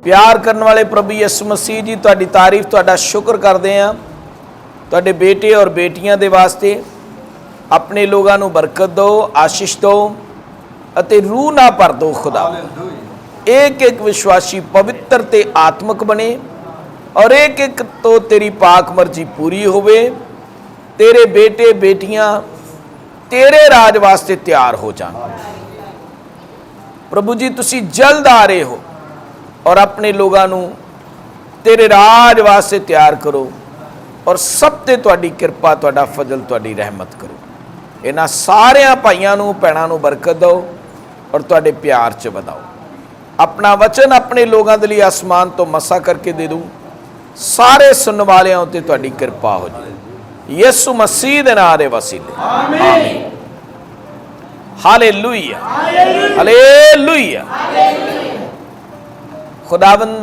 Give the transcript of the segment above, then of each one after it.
प्यार करने वाले प्रभु यीशु मसीह जी तुहाडी तारीफ तुहाडा शुक्र करते हैं। तुहाडे बेटे और बेटियां दे वास्ते अपने लोगों को बरकत दो, आशीष दो अते रूह ना भर दो। खुदा एक एक विश्वासी पवित्र ते आत्मक बने और एक एक तो तेरी पाक मर्जी पूरी होवे। तेरे बेटे बेटियां तेरे राज वास्ते तैयार हो जान। प्रभु जी तुसी जल्द आ रहे हो और अपने लोगों को तेरे राज वास्ते तैयार करो और सब ते तुहाडी कृपा तुहाडा फजल तुहाडी रहमत करो। इन्हां सारियां भाइयों नूं भैणां नूं बरकत दो और तुहाडे प्यार च वधाओ। अपना वचन अपने लोगों के लिए आसमान तो मसा करके दे दूँ। सारे सुनने वालों ते तुहाडी कृपा हो जाए यीशु मसीह दे नाम दे वसीले आमीन। Hallelujah hallelujah. खुदावंद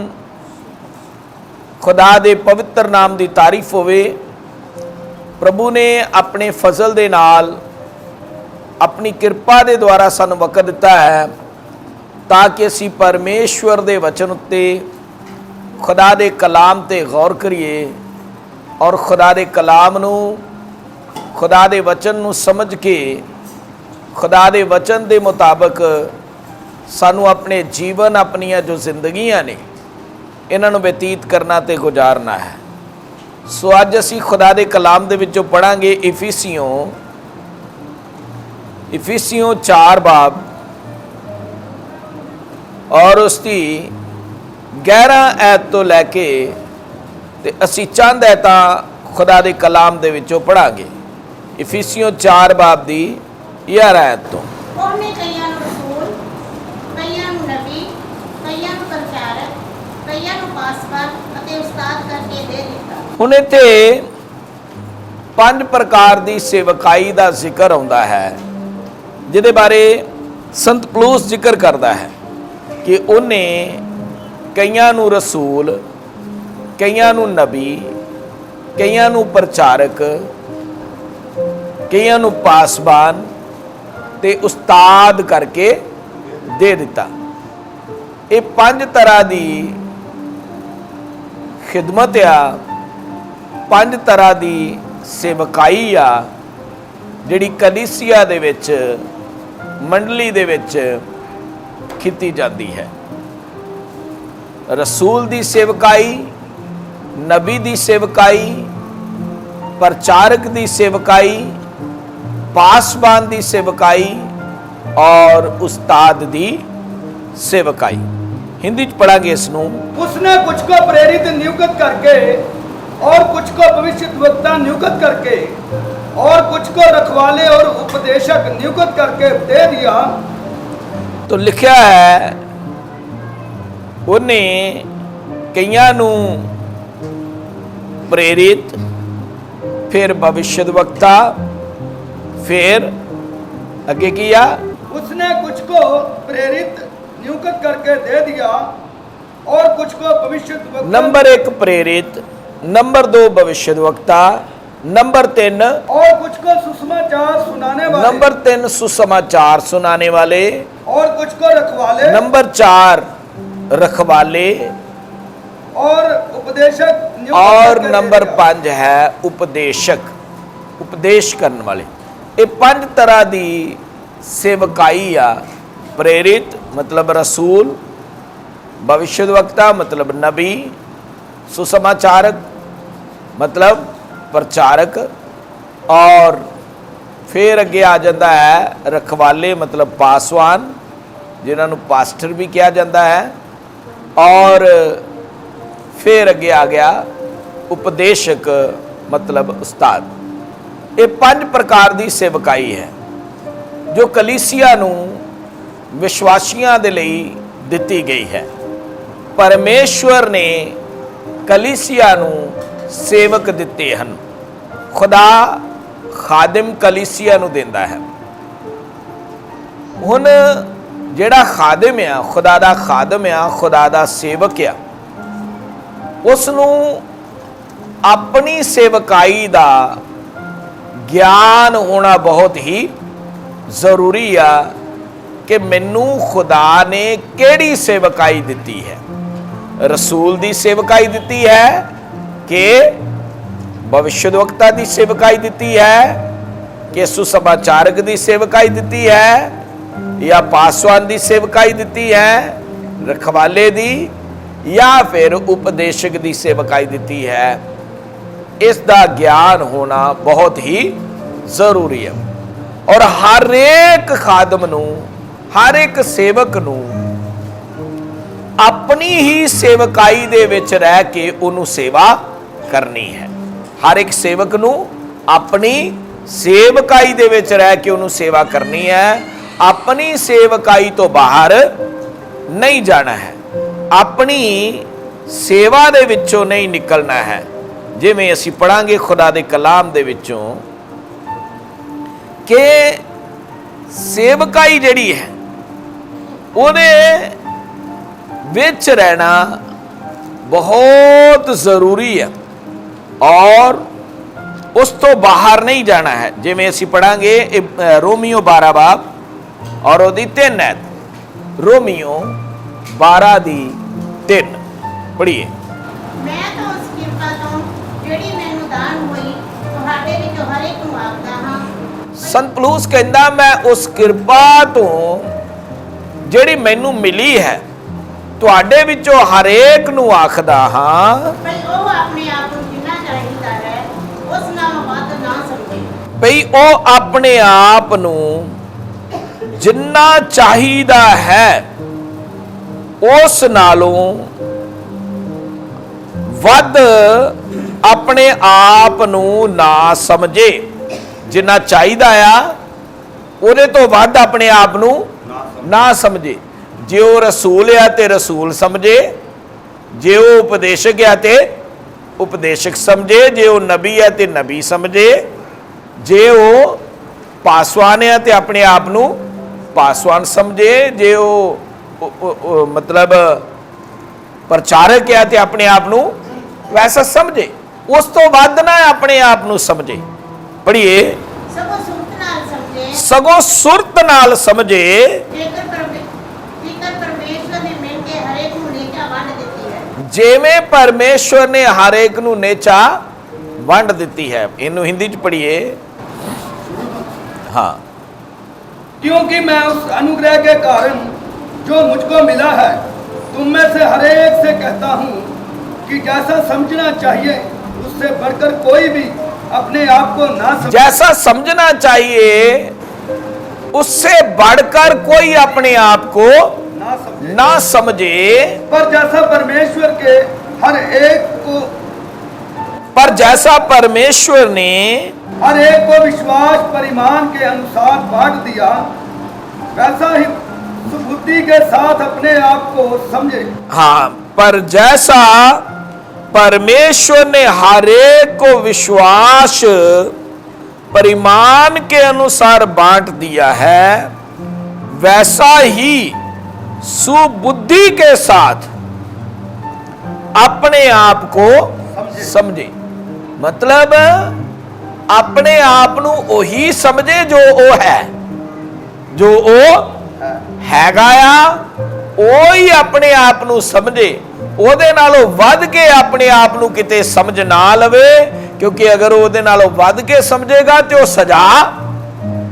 खुदा दे पवित्र नाम की तारीफ होवे। प्रभु ने अपने फजल दे नाल अपनी कृपा दे द्वारा सानू वक्त दिता है ताकि असी परमेश्वर दे वचन उत्ते खुदा दे कलाम ते गौर करिए और खुदा दे कलाम नू खुदा दे वचन नू समझ के खुदा दे वचन दे मुताबिक सानू अपने जीवन अपनियां जो जिंदगियां ने इन्हां नू व्यतीत करना ते गुजारना है। सो अज असी खुदा दे कलाम दे विचों पढ़ांगे इफिसियों 4 बाब और उसकी 11 ऐत तो लैके ते असी चंद ऐतां खुदा दे कलाम दे विचों पढ़ांगे। इफिसियों 4 बाब दी 11 ऐत तो हुण इत्थे 5 प्रकार की सेवकाई का जिक्र आउंदा है जिहदे बारे संत पौलुस जिक्र करता है कि उन्हें कईयां नूं रसूल, कईयां नूं नबी, कईयां नूं प्रचारक, कईयां नूं पासबान ते उस्ताद करके दे दिता। ये 5 तरह की खिदमत आ, 5 तरह की सेवकाई आ जिहड़ी कलीसिया दे विच मंडली दे विच कीती जाती है। रसूल दी सेवकाई, नबी दी सेवकाई, प्रचारक दी सेवकाई, पासबान दी सेवकाई और उस्ताद दी सेवकाई। हिंदी च पढ़ांगे इसनूं। उसने कुछ को प्रेरित नियुक्त करके और कुछ को भविष्यद्वक्ता नियुक्त करके और कुछ को रखवाले और उपदेशक नियुक्त करके दे दिया। तो लिखा है उन्हें कईयां नूं प्रेरित, फिर भविष्यद्वक्ता, फिर अगे किया उसने कुछ को प्रेरित नियुक्त करके दे दिया और कुछ को भविष्यद्वक्ता। नंबर 1 प्रेरित, नंबर 2 भविष्यद्वक्ता, नंबर 3 और कुछ को सुसमाचार सुनाने वाले, नंबर 3 सुसमाचार सुनाने वाले, और कुछ को रखवाले, नंबर 4 रखवाले और उपदेशक, और नंबर 5 है उपदेशक, उपदेश करने वाले। ये 5 तरह की सेवकाई आ। प्रेरित मतलब रसूल, भविष्यद्वक्ता मतलब नबी, सुसमाचारक मतलब प्रचारक और फिर अगे आ जाता है रखवाले मतलब पासवान जिन्होंने पास्टर भी कहा जाता है और फिर अगे आ गया उपदेशक मतलब उस्ताद। ये 5 प्रकार की सेवकाई है जो कलीसिया नूं विश्वासियों के लिए दिती गई है। परमेश्वर ने कलीसिया नूं सेवक दिते हैं। खुदा खादिम कलीसिया नूं देंदा है। हुण जिहड़ा खादिम आ, खुदा दा खादिम आ, खुदा दा सेवक आ, उसनूं अपनी सेवकाई दा ज्ञान होना बहुत ही जरूरी आ कि मैनू खुदा ने केड़ी सेवकाई दी है। ਰਸੂਲ ਦੀ ਸੇਵਕਾਈ ਦਿੱਤੀ ਹੈ ਕਿ ਭਵਿष्यद्वक्ता ਦੀ ਸੇਵਕਾਈ ਦਿੱਤੀ ਹੈ ਕਿ ਸੁਸਮਾਚਾਰਕ ਦੀ ਸੇਵਕਾਈ ਦਿੱਤੀ ਹੈ ਜਾਂ ਪਾਸਵਾਨ ਦੀ ਸੇਵਕਾਈ ਦਿੱਤੀ ਹੈ, ਰਖਵਾਲੇ ਦੀ, ਜਾਂ ਫਿਰ ਉਪਦੇਸ਼ਕ ਦੀ ਸੇਵਕਾਈ ਦਿੱਤੀ ਹੈ। ਇਸ ਦਾ ਗਿਆਨ ਹੋਣਾ ਬਹੁਤ ਹੀ ਜ਼ਰੂਰੀ ਹੈ। ਔਰ ਹਰ ਇੱਕ ਖਾਦਮ ਨੂੰ, ਹਰ ਇੱਕ ਸੇਵਕ ਨੂੰ ਆਪਣੀ ਹੀ ਸੇਵਕਾਈ ਦੇ ਵਿੱਚ ਰਹਿ ਕੇ ਉਹਨੂੰ ਸੇਵਾ ਕਰਨੀ ਹੈ। ਹਰ ਇੱਕ ਸੇਵਕ ਨੂੰ ਆਪਣੀ ਸੇਵਕਾਈ ਦੇ ਵਿੱਚ ਰਹਿ ਕੇ ਉਹਨੂੰ ਸੇਵਾ ਕਰਨੀ ਹੈ। ਆਪਣੀ ਸੇਵਕਾਈ ਤੋਂ ਬਾਹਰ ਨਹੀਂ ਜਾਣਾ ਹੈ, ਆਪਣੀ ਸੇਵਾ ਦੇ ਵਿੱਚੋਂ ਨਹੀਂ ਨਿਕਲਣਾ ਹੈ। ਜਿਵੇਂ ਅਸੀਂ ਪੜਾਂਗੇ ਖੁਦਾ ਦੇ ਕਲਾਮ ਦੇ ਵਿੱਚੋਂ ਕਿ ਸੇਵਕਾਈ ਜਿਹੜੀ ਹੈ ਉਹਦੇ ਵਿੱਚ ਰਹਿਣਾ ਬਹੁਤ ਜ਼ਰੂਰੀ ਹੈ ਔਰ ਉਸ ਤੋਂ ਬਾਹਰ ਨਹੀਂ ਜਾਣਾ ਹੈ। ਜਿਵੇਂ ਅਸੀਂ ਪੜਾਂਗੇ ਰੋਮੀਓ 12 ਬਾਬ ਔਰ ਉਹਦੀ 3 ਐਤ। ਰੋਮੀਓ 12 ਦੀ 3 ਪੜ੍ਹੀਏ। ਮੈਂ ਤਾਂ ਉਸ ਕਿਰਪਾ ਤੋਂ ਜਿਹੜੀ ਮੈਨੂੰ ਦਾਨ ਹੋਈ ਤੁਹਾਡੇ ਵਿੱਚੋਂ ਹਰ ਇੱਕ ਨੂੰ ਆਖਦਾ ਹਾਂ। ਸੰਤ ਪੌਲੁਸ ਕਹਿੰਦਾ ਮੈਂ ਉਸ ਕਿਰਪਾ ਤੋਂ ਜਿਹੜੀ ਮੈਨੂੰ ਮਿਲੀ ਹੈ ਤੁਹਾਡੇ ਵਿੱਚੋਂ ਹਰੇਕ ਨੂੰ ਆਖਦਾ ਹਾਂ ਭਈ ਉਹ ਆਪਣੇ ਆਪ ਨੂੰ ਜਿੰਨਾ ਚਾਹੀਦਾ ਹੈ ਉਸ ਨਾਲੋਂ ਵੱਧ ਨਾ ਸਮਝੇ। ਭਈ ਉਹ ਆਪਣੇ ਆਪ ਨੂੰ ਜਿੰਨਾ ਚਾਹੀਦਾ ਹੈ ਉਸ ਨਾਲੋਂ ਵੱਧ ਆਪਣੇ ਆਪ ਨੂੰ ਨਾ ਸਮਝੇ। ਜਿੰਨਾ ਚਾਹੀਦਾ ਆ ਉਹਦੇ ਤੋਂ ਵੱਧ ਆਪਣੇ ਆਪ ਨੂੰ ਨਾ ਸਮਝੇ। ਜੇ ਉਹ ਰਸੂਲ ਆ ਤੇ ਰਸੂਲ ਸਮਝੇ, ਜੇ ਉਹ ਉਪਦੇਸ਼ਕ ਆ ਤੇ ਉਪਦੇਸ਼ਕ ਸਮਝੇ, ਜੇ ਉਹ ਨਬੀ ਆ ਤੇ ਨਬੀ ਸਮਝੇ, ਜੇ ਉਹ ਪਾਸਵਾਨ ਆ ਤੇ ਆਪਣੇ ਆਪ ਨੂੰ ਪਾਸਵਾਨ ਸਮਝੇ, ਜੇ ਉਹ ਮਤਲਬ ਪ੍ਰਚਾਰਕ ਆ ਤੇ ਆਪਣੇ ਆਪ ਨੂੰ ਵੈਸਾ ਸਮਝੇ। ਉਸ ਤੋਂ ਵੱਧ ਨਾ ਆਪਣੇ ਆਪ ਨੂੰ ਸਮਝੇ। ਪੜ੍ਹੀਏ। ਸਗੋਂ ਸੁਰਤ ਨਾਲ ਸਮਝੇ। ਸਗੋਂ ਸੁਰਤ ਨਾਲ ਸਮਝੇ। ਜੇਕਰ ਪਰਮੇਸ਼ਵਰ ਨੇ ਮਿਲ ਕੇ ਹਰੇਕ ਨੂੰ ਨੇਚਾ ਵੰਡ ਦਿੱਤੀ ਹੈ। ਜਿਵੇਂ ਪਰਮੇਸ਼ਵਰ ਨੇ ਹਰੇਕ ਨੂੰ ਨੇਚਾ ਵੰਡ ਦਿੱਤੀ ਹੈ। ਇਹਨੂੰ ਹਿੰਦੀ ਚ ਪੜ੍ਹੀਏ। हाँ। क्योंकि मैं उस अनुग्रह के कारण जो मुझको मिला है तुम में से हरेक से कहता हूँ कि जैसा समझना चाहिए उससे बढ़कर कोई भी अपने आप को ना समझे। जैसा समझना चाहिए उससे बढ़कर कोई अपने आप को ना समझे। पर जैसा परमेश्वर के हर एक को जैसा परमेश्वर ने हर एक को विश्वास परिमाण के अनुसार बांट दिया वैसा ही सुबुद्धि के साथ अपने आप को समझे। हाँ, पर जैसा परमेश्वर ने हर एक को विश्वास परिमाण के अनुसार बांट दिया है वैसा ही सुबुद्धि के साथ अपने आप को समझे। मतलब अपने आप ਨੂੰ ਉਹੀ ਸਮਝੇ ਜੋ ਉਹ ਹੈ, ਜੋ ਉਹ ਹੈਗਾ ਆ ਉਹ ਹੀ ਆਪਣੇ ਆਪ ਨੂੰ ਸਮਝੇ। ਉਹਦੇ ਨਾਲੋਂ ਵੱਧ ਕੇ ਆਪਣੇ ਆਪ ਨੂੰ ਕਿਤੇ ਸਮਝ ਨਾ ਲਵੇ, ਕਿਉਂਕਿ ਅਗਰ ਉਹਦੇ ਨਾਲੋਂ ਵੱਧ ਕੇ ਸਮਝੇਗਾ ਤੇ ਉਹ ਸਜ਼ਾ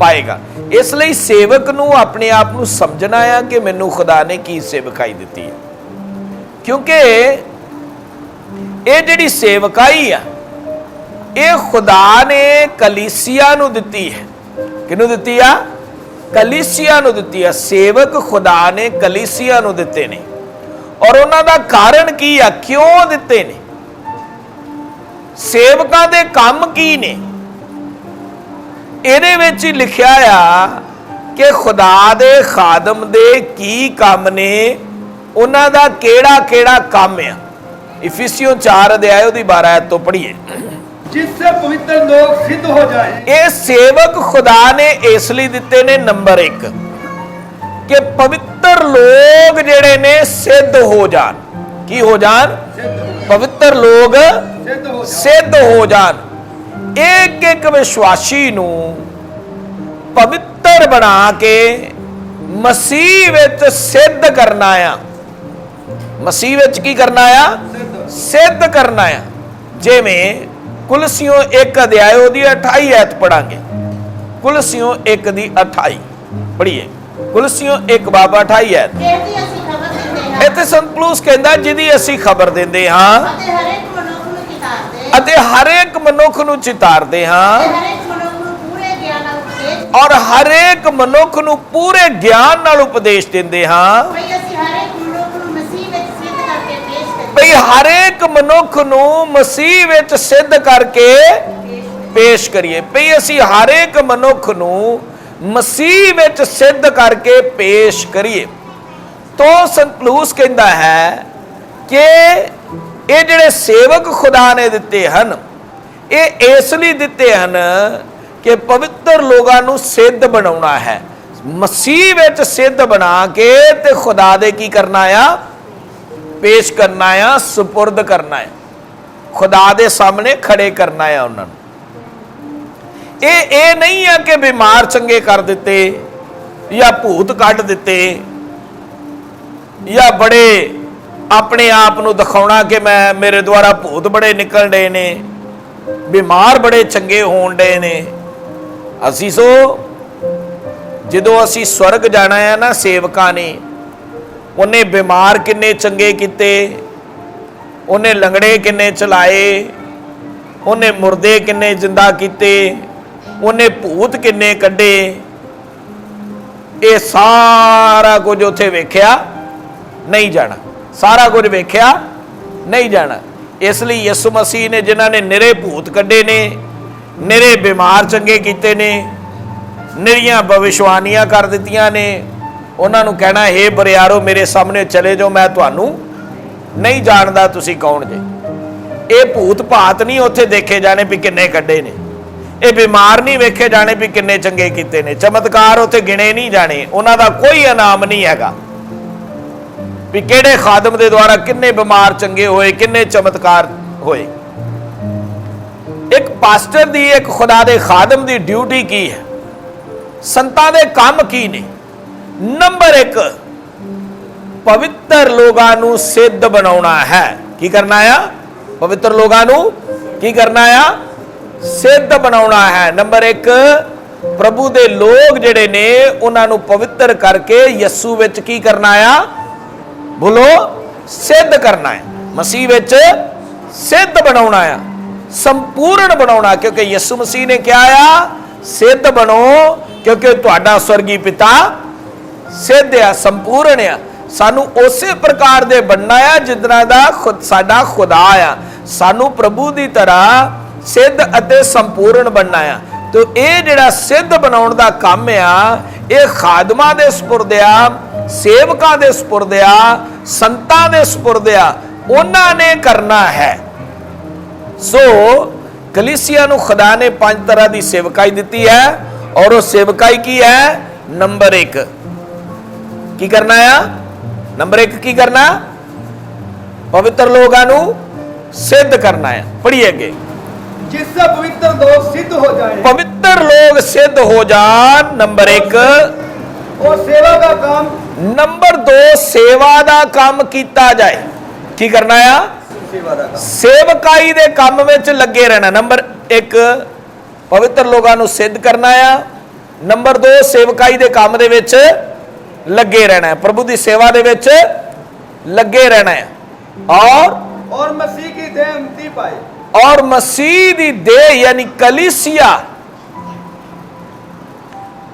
ਪਾਏਗਾ। ਇਸ ਲਈ ਸੇਵਕ ਨੂੰ ਆਪਣੇ ਆਪ ਨੂੰ ਸਮਝਣਾ ਆ ਕਿ ਮੈਨੂੰ ਖੁਦਾ ਨੇ ਕੀ ਸੇਵਕਾਈ ਦਿੱਤੀ ਹੈ। ਕਿਉਂਕਿ ਇਹ ਜਿਹੜੀ ਸੇਵਕਾਈ ਆ ਇਹ ਖੁਦਾ ਨੇ ਕਲੀਸਿਆ ਨੂੰ ਦਿੱਤੀ ਹੈ। ਕਿਹਨੂੰ ਦਿੱਤੀ ਆ? ਕਲੀਸਿਆ ਨੂੰ ਦਿੱਤੀ ਆ। ਸੇਵਕ ਖੁਦਾ ਨੇ ਕਲੀਸਿਆ ਨੂੰ ਦਿੱਤੇ ਨੇ। ਔਰ ਉਹਨਾਂ ਦਾ ਕਾਰਨ ਕੀ ਆ? ਕਿਉਂ ਦਿੱਤੇ ਨੇ? ਸੇਵਕਾਂ ਦੇ ਕੰਮ ਕੀ ਨੇ? ਇਹਦੇ ਵਿੱਚ ਹੀ ਲਿਖਿਆ ਆ ਕਿ ਖੁਦਾ ਦੇ ਖਾਦਮ ਦੇ ਕੀ ਕੰਮ ਨੇ, ਉਹਨਾਂ ਦਾ ਕਿਹੜਾ ਕਿਹੜਾ ਕੰਮ ਆ। इफिसियों 4 अध्याय 12 आयत तो पढ़िए। जिससे पवित्र लोग सिद्ध हो जाएं। ये सेवक खुदा ने इसलिए दिते ने नंबर 1 कि पवित्र लोग जेड़े ने सिद्ध हो जान। की हो जान? पवित्र लोग सिद्ध हो जान। एक एक विश्वासी नू पवित्र बना के मसीह विच सिद्ध करना आ। ਮਸੀਹ ਵਿੱਚ ਕੀ ਕਰਨਾ ਆ? ਸਿੱਧ ਕਰਨਾ ਆ। ਜਿਵੇਂ ਕੁਲਸੀਓਂ 1 ਅਧਿਆਇ ਉਹਦੀ 28 ਐਤ ਪੜਾਂਗੇ। ਕੁਲਸੀਓਂ 1 ਦੀ 28 ਪੜੀਏ। ਕੁਲਸੀਓਂ 1 ਬਾਬਾ 28 ਐਤ। ਜਿਹਦੀ ਅਸੀਂ ਖਬਰ ਦਿੰਦੇ ਹਾਂ ਇੱਥੇ ਸੰਤ ਪੌਲੁਸ ਕਹਿੰਦਾ ਜਿਹਦੀ ਅਸੀਂ ਖਬਰ ਦਿੰਦੇ ਹਾਂ ਅਤੇ ਹਰੇਕ ਮਨੁੱਖ ਨੂੰ ਚਿਤਾਰਦੇ ਅਤੇ ਹਰੇਕ ਮਨੁੱਖ ਨੂੰ ਚਿਤਾਰਦੇ ਹਾਂ ਅਤੇ ਹਰੇਕ ਮਨੁੱਖ ਨੂੰ ਪੂਰੇ ਗਿਆਨ ਨਾਲ ਉਪਦੇਸ਼ ਔਰ ਹਰੇਕ ਮਨੁੱਖ ਨੂੰ ਪੂਰੇ ਗਿਆਨ ਨਾਲ ਉਪਦੇਸ਼ ਦਿੰਦੇ ਹਾਂ ਭਈ ਅਸੀਂ ਹਰੇਕ ਮਨੁੱਖ ਨੂੰ ਮਸੀਹ ਵਿੱਚ ਸਿੱਧ ਕਰਕੇ ਪੇਸ਼ ਕਰੀਏ। ਭਈ ਹਰੇਕ ਮਨੁੱਖ ਨੂੰ ਮਸੀਹ ਵਿੱਚ ਸਿੱਧ ਕਰਕੇ ਪੇਸ਼ ਕਰੀਏ। ਭਈ ਅਸੀਂ ਹਰੇਕ ਮਨੁੱਖ ਨੂੰ ਮਸੀਹ ਵਿੱਚ ਸਿੱਧ ਕਰਕੇ ਪੇਸ਼ ਕਰੀਏ। ਤੋ ਸੰਤ ਪੌਲੁਸ ਕਹਿੰਦਾ ਹੈ ਕਿ ਇਹ ਜਿਹੜੇ ਸੇਵਕ ਖੁਦਾ ਨੇ ਦਿੱਤੇ ਹਨ, ਇਹ ਇਸ ਲਈ ਦਿੱਤੇ ਹਨ ਕਿ ਪਵਿੱਤਰ ਲੋਕਾਂ ਨੂੰ ਸਿੱਧ ਬਣਾਉਣਾ ਹੈ। ਮਸੀਹ ਵਿੱਚ ਸਿੱਧ ਬਣਾ ਕੇ ਤੇ ਖੁਦਾ ਦੇ ਕੀ ਕਰਨਾ ਆ? ਪੇਸ਼ ਕਰਨਾ ਆ, ਸੁਪੁਰਦ ਕਰਨਾ ਹੈ, ਖੁਦਾ ਦੇ ਸਾਹਮਣੇ ਖੜੇ ਕਰਨਾ ਆ ਉਹਨਾਂ ਨੂੰ। ਇਹ ਨਹੀਂ ਆ ਕਿ ਬਿਮਾਰ ਚੰਗੇ ਕਰ ਦਿੱਤੇ ਜਾਂ ਭੂਤ ਕੱਢ ਦਿੱਤੇ ਜਾਂ ਬੜੇ ਆਪਣੇ ਆਪ ਨੂੰ ਦਿਖਾਉਣਾ ਕਿ ਮੇਰੇ ਦੁਆਰਾ ਭੂਤ ਬੜੇ ਨਿਕਲ ਰਹੇ ਨੇ, ਬਿਮਾਰ ਬੜੇ ਚੰਗੇ ਹੋਣ ਡਏ ਨੇ। ਅਸੀਂ ਜਦੋਂ ਅਸੀਂ ਸਵਰਗ ਜਾਣਾ ਹੈ ਨਾ, ਸੇਵਕਾਂ ਨੇ ਉਹਨੇ ਬਿਮਾਰ ਕਿੰਨੇ ਚੰਗੇ ਕੀਤੇ, ਉਹਨੇ ਲੰਗੜੇ ਕਿੰਨੇ ਚਲਾਏ, ਉਹਨੇ ਮੁਰਦੇ ਕਿੰਨੇ ਜਿੰਦਾ ਕੀਤੇ, ਉਹਨੇ ਭੂਤ ਕਿੰਨੇ ਕੱਢੇ, ਇਹ ਸਾਰਾ ਕੁਝ ਉੱਥੇ ਵੇਖਿਆ ਨਹੀਂ ਜਾਣਾ, ਸਾਰਾ ਕੁਝ ਵੇਖਿਆ ਨਹੀਂ ਜਾਣਾ। ਇਸ ਲਈ ਯਿਸੂ ਮਸੀਹ ਨੇ ਜਿਨ੍ਹਾਂ ਨੇ ਨਿਰੇ ਭੂਤ ਕੱਢੇ ਨੇ, ਨਿਰੇ ਬਿਮਾਰ ਚੰਗੇ ਕੀਤੇ ਨੇ, ਨਿਰੀਆਂ ਭਵਿਸ਼ਵਾਣੀਆਂ ਕਰ ਦਿੱਤੀਆਂ ਨੇ, ਉਹਨਾਂ ਨੂੰ ਕਹਿਣਾ ਹੈ ਬਰਿਆਰੋ ਮੇਰੇ ਸਾਹਮਣੇ ਚਲੇ ਜਾਓ, ਮੈਂ ਤੁਹਾਨੂੰ ਨਹੀਂ ਜਾਣਦਾ ਤੁਸੀਂ ਕੌਣ ਜੇ। ਇਹ ਭੂਤ ਭਾਤ ਨਹੀਂ ਉੱਥੇ ਦੇਖੇ ਜਾਣੇ ਵੀ ਕਿੰਨੇ ਕੱਢੇ ਨੇ, ਇਹ ਬਿਮਾਰ ਨਹੀਂ ਵੇਖੇ ਜਾਣੇ ਵੀ ਕਿੰਨੇ ਚੰਗੇ ਕੀਤੇ ਨੇ, ਚਮਤਕਾਰ ਉੱਥੇ ਗਿਣੇ ਨਹੀਂ ਜਾਣੇ, ਉਹਨਾਂ ਦਾ ਕੋਈ ਇਨਾਮ ਨਹੀਂ ਹੈਗਾ ਵੀ ਕਿਹੜੇ ਖਾਦਮ ਦੇ ਦੁਆਰਾ ਕਿੰਨੇ ਬਿਮਾਰ ਚੰਗੇ ਹੋਏ, ਕਿੰਨੇ ਚਮਤਕਾਰ ਹੋਏ। ਇੱਕ ਪਾਸਟਰ ਦੀ, ਇੱਕ ਖੁਦਾ ਦੇ ਖਾਦਮ ਦੀ ਡਿਊਟੀ ਕੀ ਹੈ? ਸੰਤਾਂ ਦੇ ਕੰਮ ਕੀ ਨੇ? ਨੰਬਰ 1 ਪਵਿੱਤਰ ਲੋਕਾਂ ਨੂੰ ਸਿੱਧ ਬਣਾਉਣਾ ਹੈ। ਕੀ ਕਰਨਾ ਆ? ਪਵਿੱਤਰ ਲੋਕਾਂ ਨੂੰ ਕੀ ਕਰਨਾ ਆ? ਸਿੱਧ ਬਣਾਉਣਾ ਹੈ। ਨੰਬਰ 1 ਪ੍ਰਭੂ ਦੇ ਲੋਕ ਜਿਹੜੇ ਨੇ ਉਹਨਾਂ ਨੂੰ ਪਵਿੱਤਰ ਕਰਕੇ ਯਿਸੂ ਵਿੱਚ ਕੀ ਕਰਨਾ ਆ? ਬੋਲੋ, ਸਿੱਧ ਕਰਨਾ ਹੈ। ਮਸੀਹ ਵਿੱਚ ਸਿੱਧ ਬਣਾਉਣਾ ਆ, ਸੰਪੂਰਨ ਬਣਾਉਣਾ। ਕਿਉਂਕਿ ਯਿਸੂ ਮਸੀਹ ਨੇ ਕਿਹਾ ਆ ਸਿੱਧ ਬਣੋ ਕਿਉਂਕਿ ਤੁਹਾਡਾ ਸਵਰਗੀ ਪਿਤਾ ਸਿੱਧ ਆ, ਸੰਪੂਰਨ ਆ। ਸਾਨੂੰ ਉਸੇ ਪ੍ਰਕਾਰ ਦੇ ਬਣਨਾ ਆ ਜਿੱਦਾਂ ਦਾ ਸਾਡਾ ਖੁਦਾ ਆ। ਸਾਨੂੰ ਪ੍ਰਭੂ ਦੀ ਤਰ੍ਹਾਂ ਸਿੱਧ ਅਤੇ ਸੰਪੂਰਨ ਬਣਨਾ ਆ। ਤੇ ਇਹ ਜਿਹੜਾ ਸਿੱਧ ਬਣਾਉਣ ਦਾ ਕੰਮ ਆ, ਇਹ ਖਾਦਮਾਂ ਦੇ ਸਪੁਰਦ ਆ, ਸੇਵਕਾਂ ਦੇ ਸਪੁਰਦ ਆ, ਸੰਤਾਂ ਦੇ ਸਪੁਰਦ ਆ, ਉਹਨਾਂ ਨੇ ਕਰਨਾ ਹੈ। ਸੋ ਕਲੀਸਿਆ ਨੂੰ ਖੁਦਾ ਨੇ 5 ਤਰ੍ਹਾਂ ਦੀ ਸੇਵਕਾਈ ਦਿੱਤੀ ਹੈ ਔਰ ਉਹ ਸੇਵਕਾਈ ਕੀ ਹੈ? ਨੰਬਰ 1 ਕੀ ਕਰਨਾ ਆ? ਨੰਬਰ 1 ਕੀ ਕਰਨਾ? ਪਵਿੱਤਰ ਲੋਕਾਂ ਨੂੰ ਸਿੱਧ ਕਰਨਾ ਹੈ। ਪੜ੍ਹੀਏ ਅੱਗੇ। जिससे पवित्र लोग सिद्ध हो जाएं पवित्र लोग सिद्ध हो जान। नंबर 1 और सेवा का काम। नंबर 2 सेवा ਦਾ ਕੰਮ ਕੀਤਾ ਜਾਏ। ਕੀ ਕਰਨਾ ਆ? सेवा का काम। ਸੇਵਕਾਈ ਦੇ ਕੰਮ ਵਿੱਚ ਲੱਗੇ ਰਹਿਣਾ। ਨੰਬਰ 1 ਪਵਿੱਤਰ ਲੋਕਾਂ ਨੂੰ ਸਿੱਧ ਕਰਨਾ ਆ। ਨੰਬਰ 2 ਸੇਵਕਾਈ ਦੇ ਕੰਮ ਦੇ ਵਿੱਚ ਲੱਗੇ ਰਹਿਣਾ ਹੈ, ਪ੍ਰਭੂ ਦੀ ਸੇਵਾ ਦੇ ਵਿੱਚ ਲੱਗੇ ਰਹਿਣਾ ਹੈ। और मसीह की देह मुक्ति पाए। और मसीह दी देह यानी कलीसिया,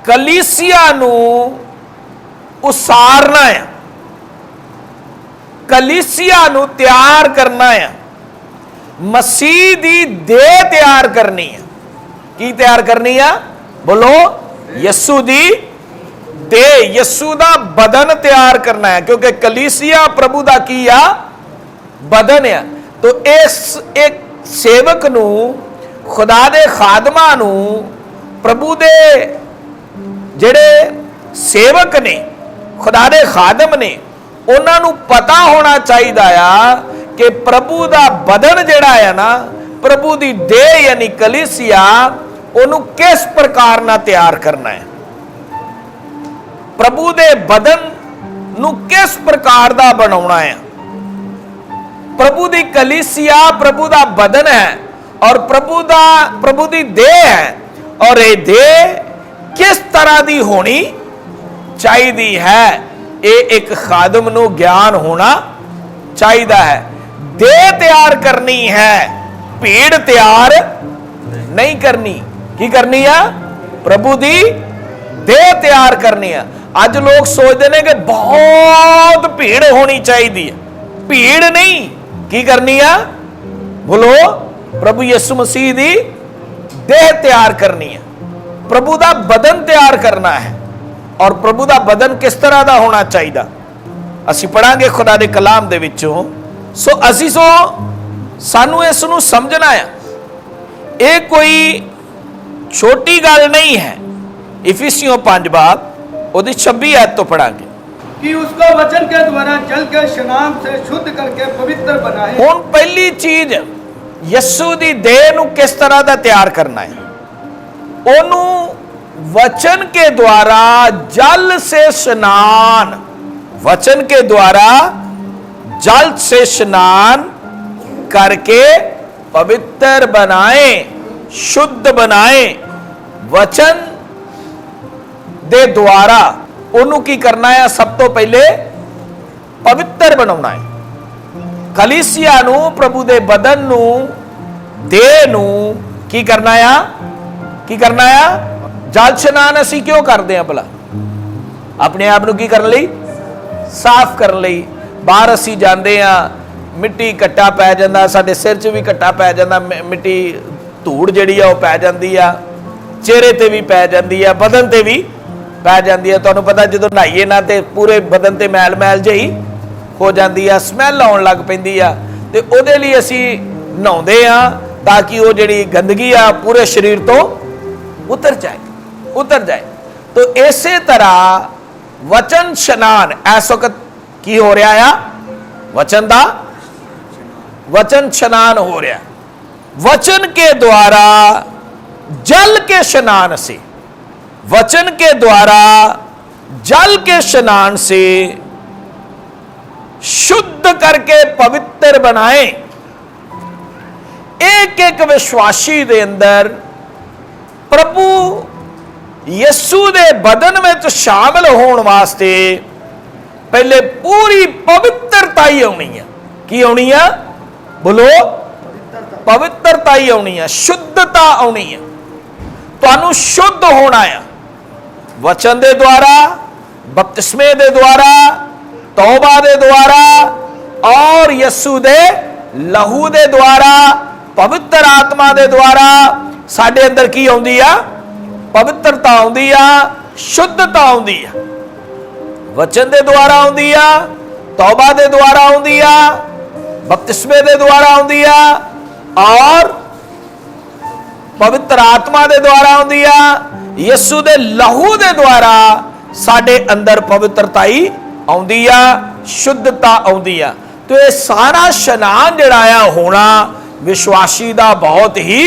कलीसिया नू उसारना है, कलीसिया नू तैयार करना है, मसीह दी देह तैयार करनी है। की तैयार करनी है? बोलो, यस्सू दी देह, यस्सू दा बदन तैयार करना है। क्योंकि कलीसिया प्रभु दा की आ बदन है। तो इस एक ਸੇਵਕ ਨੂੰ, ਖੁਦਾ ਦੇ ਖਾਦਮਾਂ ਨੂੰ, ਪ੍ਰਭੂ ਦੇ ਜਿਹੜੇ ਸੇਵਕ ਨੇ, ਖੁਦਾ ਦੇ ਖਾਦਮ ਨੇ, ਉਹਨਾਂ ਨੂੰ ਪਤਾ ਹੋਣਾ ਚਾਹੀਦਾ ਆ ਕਿ ਪ੍ਰਭੂ ਦਾ ਬਦਨ ਜਿਹੜਾ ਹੈ ਨਾ, ਪ੍ਰਭੂ ਦੀ ਦੇਹ ਯਾਨੀ ਕਲੀਸਿਆ, ਉਹਨੂੰ ਕਿਸ ਪ੍ਰਕਾਰ ਨਾਲ ਤਿਆਰ ਕਰਨਾ ਹੈ। ਪ੍ਰਭੂ ਦੇ ਬਦਨ ਨੂੰ ਕਿਸ ਪ੍ਰਕਾਰ ਦਾ ਬਣਾਉਣਾ ਹੈ। प्रभु दी कलीसिया प्रभु दा बदन है और प्रभु दी देह है, और ये देह किस तरह दी होनी चाहिए है, ये एक खादम नू ज्ञान होना चाहिए है। देह तैयार करनी है, भीड़ तैयार नहीं करनी। की करनी है? प्रभु दी देह तैयार करनी है। अज लोग सोचते हैं कि बहुत भीड़ होनी चाहिए, भीड़ नहीं, की करनी है? बोलो, प्रभु यीशु मसीह दी देह तैयार करनी है, प्रभु दा बदन तैयार करना है। और प्रभु दा बदन किस तरह दा होना चाहिए असी पढ़ांगे खुदा दे कलाम दे विचों। सो असी सानू इस नू समझना है, ये कोई छोटी गल नहीं है। इफिसियों 5 बाब ਉਹਦੀ 26 आयत तो पढ़ांगे कि उसको वचन के द्वारा जल के स्नान से शुद्ध करके पवित्र बनाए। हुण पहली चीज यीशु दी देह नू किस तरह दा तैयार करना है, ओनू वचन के द्वारा जल से स्नान, वचन के द्वारा जल से स्नान करके पवित्र बनाए, शुद्ध बनाए। वचन दे द्वारा ओनू की करना है? सब तो पहले पवित्र बनाना है। कलीसिया नू, प्रभु दे बदन नू, देह नू की करना है? की करना है? जल स्नान असी क्यों करते हैं भला? अपने आप नू की करने लई? साफ करने लई। बाहर असी जाते हैं, मिट्टी कट्टा पै जाता, साडे सिर च भी कट्टा पै जाता, मिट्टी धूड़ जिहड़ी आ पै जाती आ, चेहरे ते भी पै जाती है, बदन ते भी पै जाती है। तुहानूं पता जो नहाइए ना तो पूरे बदन ते मैल मैल जी हो जाती है, स्मैल आउण लग पैंदी आ, ते उहदे लई असी नहाउंदे आ ताकि वो जिहड़ी गंदगी आ पूरे शरीर तो उतर जाए। तो इसे तरह वचन स्नान इस वक्त की हो रहा है? वचन स्नान हो रहा। वचन के द्वारा जल के स्नान से, वचन के द्वारा जल के स्नान से शुद्ध करके पवित्र बनाए। एक एक विश्वासी दे अंदर प्रभु यीशु दे बदन में तो शामिल होने वास्ते पहले पूरी पवित्रता ही आनी है। की आनी है? बोलो, पवित्रता ही आनी है, शुद्धता आनी है। तुहानू शुद्ध होना है वचन दे द्वारा, बपतिस्मे दे द्वारा, तौबा दे द्वारा और यीशु दे लहू दे द्वारा, पवित्र आत्मा दे द्वारा साडे अंदर की आउंदी आ? पवित्रता आउंदी आ, शुद्धता आउंदी आ। वचन दे द्वारा आउंदी आ, तौबा दे द्वारा आउंदी आ, बपतिस्मे दे द्वारा आउंदी आ और पवित्र आत्मा दे द्वारा आउंदी आ। यीशु दे लहू दे द्वारा साडे अंदर पवित्रता ही आउंदी आ, शुद्धता आउंदी आ। तो ये सारा स्नान जिहड़ा आ होना विश्वासी दा बहुत ही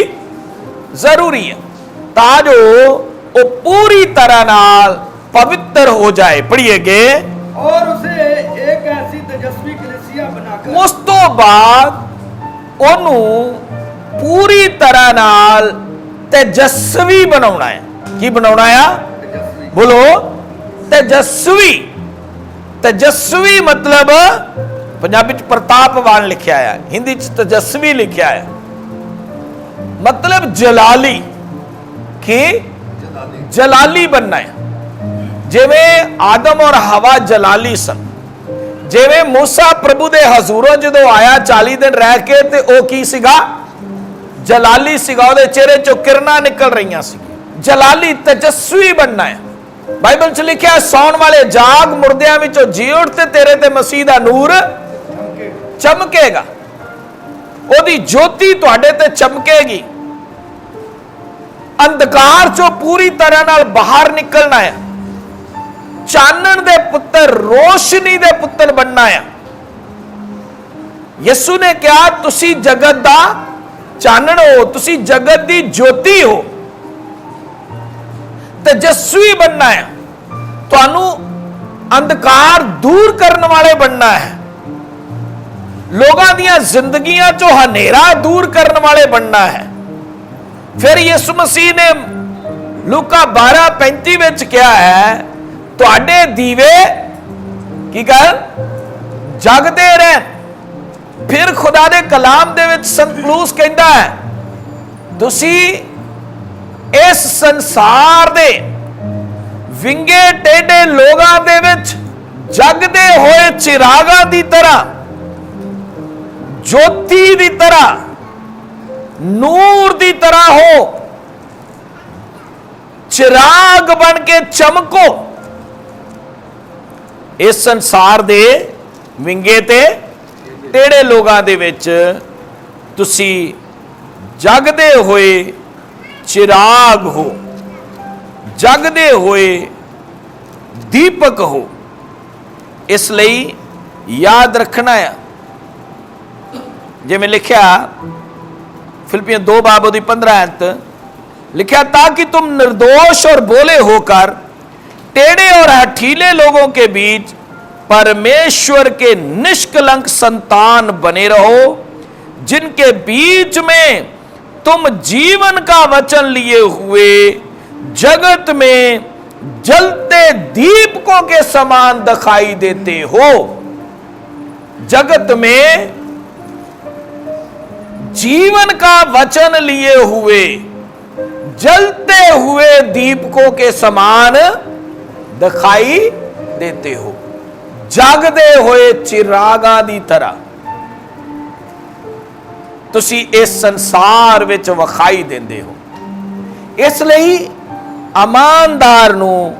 जरूरी है, ताजो वो पूरी तरह नाल पवित्र हो जाए। पढ़िएगे, और उसे एक ऐसी तेजस्वी कलीसिया बनाकर, उस तो बाद ओनू पूरी तरह नाल तेजस्वी बनाउणा है। की बनाउणा है? तेजस्वी। बोलो, तेजस्वी। तेजस्वी मतलब पंजाबी च प्रतापवान लिखा है, हिंदी च तेजस्वी लिखा है, मतलब जलाली। की जलाली बनना है। जिवें आदम और हवा जलाली सन, जिवें मूसा प्रभु दे हजूरों जदों आया 40 दिन रह के ते ओ की सीगा? जलाली सीगा, उहदे चेहरे चों किरणां निकल रही सी। जलाली, तेजस्वी बनना है। बाइबल च लिखा है, सौण वाले जाग, मुर्दियां विचों जी उठ ते तेरे ते मसीह दा नूर चमकेगा। ओदी ज्योति तुहाडे ते चमकेगी। अंधकार चो पूरी तरह नाल बाहर निकलना है। चानण दे पुत्र, रोशनी दे पुत्र बनना है। यीशु ने कहा, तुसी जगत दा चानण हो, तुसी जगत दी ज्योति हो। तेजस्वी बनना है, तुहानू अंधकार दूर करने वाले बनना है। लोगों ਦੀਆਂ ਜ਼ਿੰਦਗੀਆਂ ਚੋਂ ਹਨੇਰਾ दूर करने वाले बनना है। फिर यीशु मसीह ने लूका 12:35 ਵਿੱਚ ਕਿਹਾ ਹੈ ਤੁਹਾਡੇ ਦੀਵੇ ਕੀ ਕਰ ਜਗਦੇ ਰਹਿਣ। फिर खुदा दे कलाम दे विच संत पौलुस कहता है तुसी इस संसार दे विंगे टेढ़े लोगां दे विच जगदे होए चिरागां दी तरह, ज्योति दी तरह, नूर दी तरह हो, चिराग बन के चमको। इस संसार दे विंगे ते टेढ़े लोगां दे विच तुसी जगदे होए चिराग हो, जगदे होए दीपक हो। इसलिए याद रखना है जिवें लिखा फिलिपियों 2:15 लिखा ताकि तुम निर्दोष और भोले होकर टेढ़े और हठीले लोगों के बीच परमेश्वर के निष्कलंक संतान बने रहो, जिनके बीच में तुम जीवन का वचन लिए हुए जगत में जलते दीपकों के समान दिखाई देते हो। जगत में जीवन का वचन लिए हुए जलते हुए दीपकों के समान दिखाई देते हो, जागदे होए चिरागां दी तरह तुसी इस संसार विच विखाई देंदे हो। इसलिए ईमानदार नू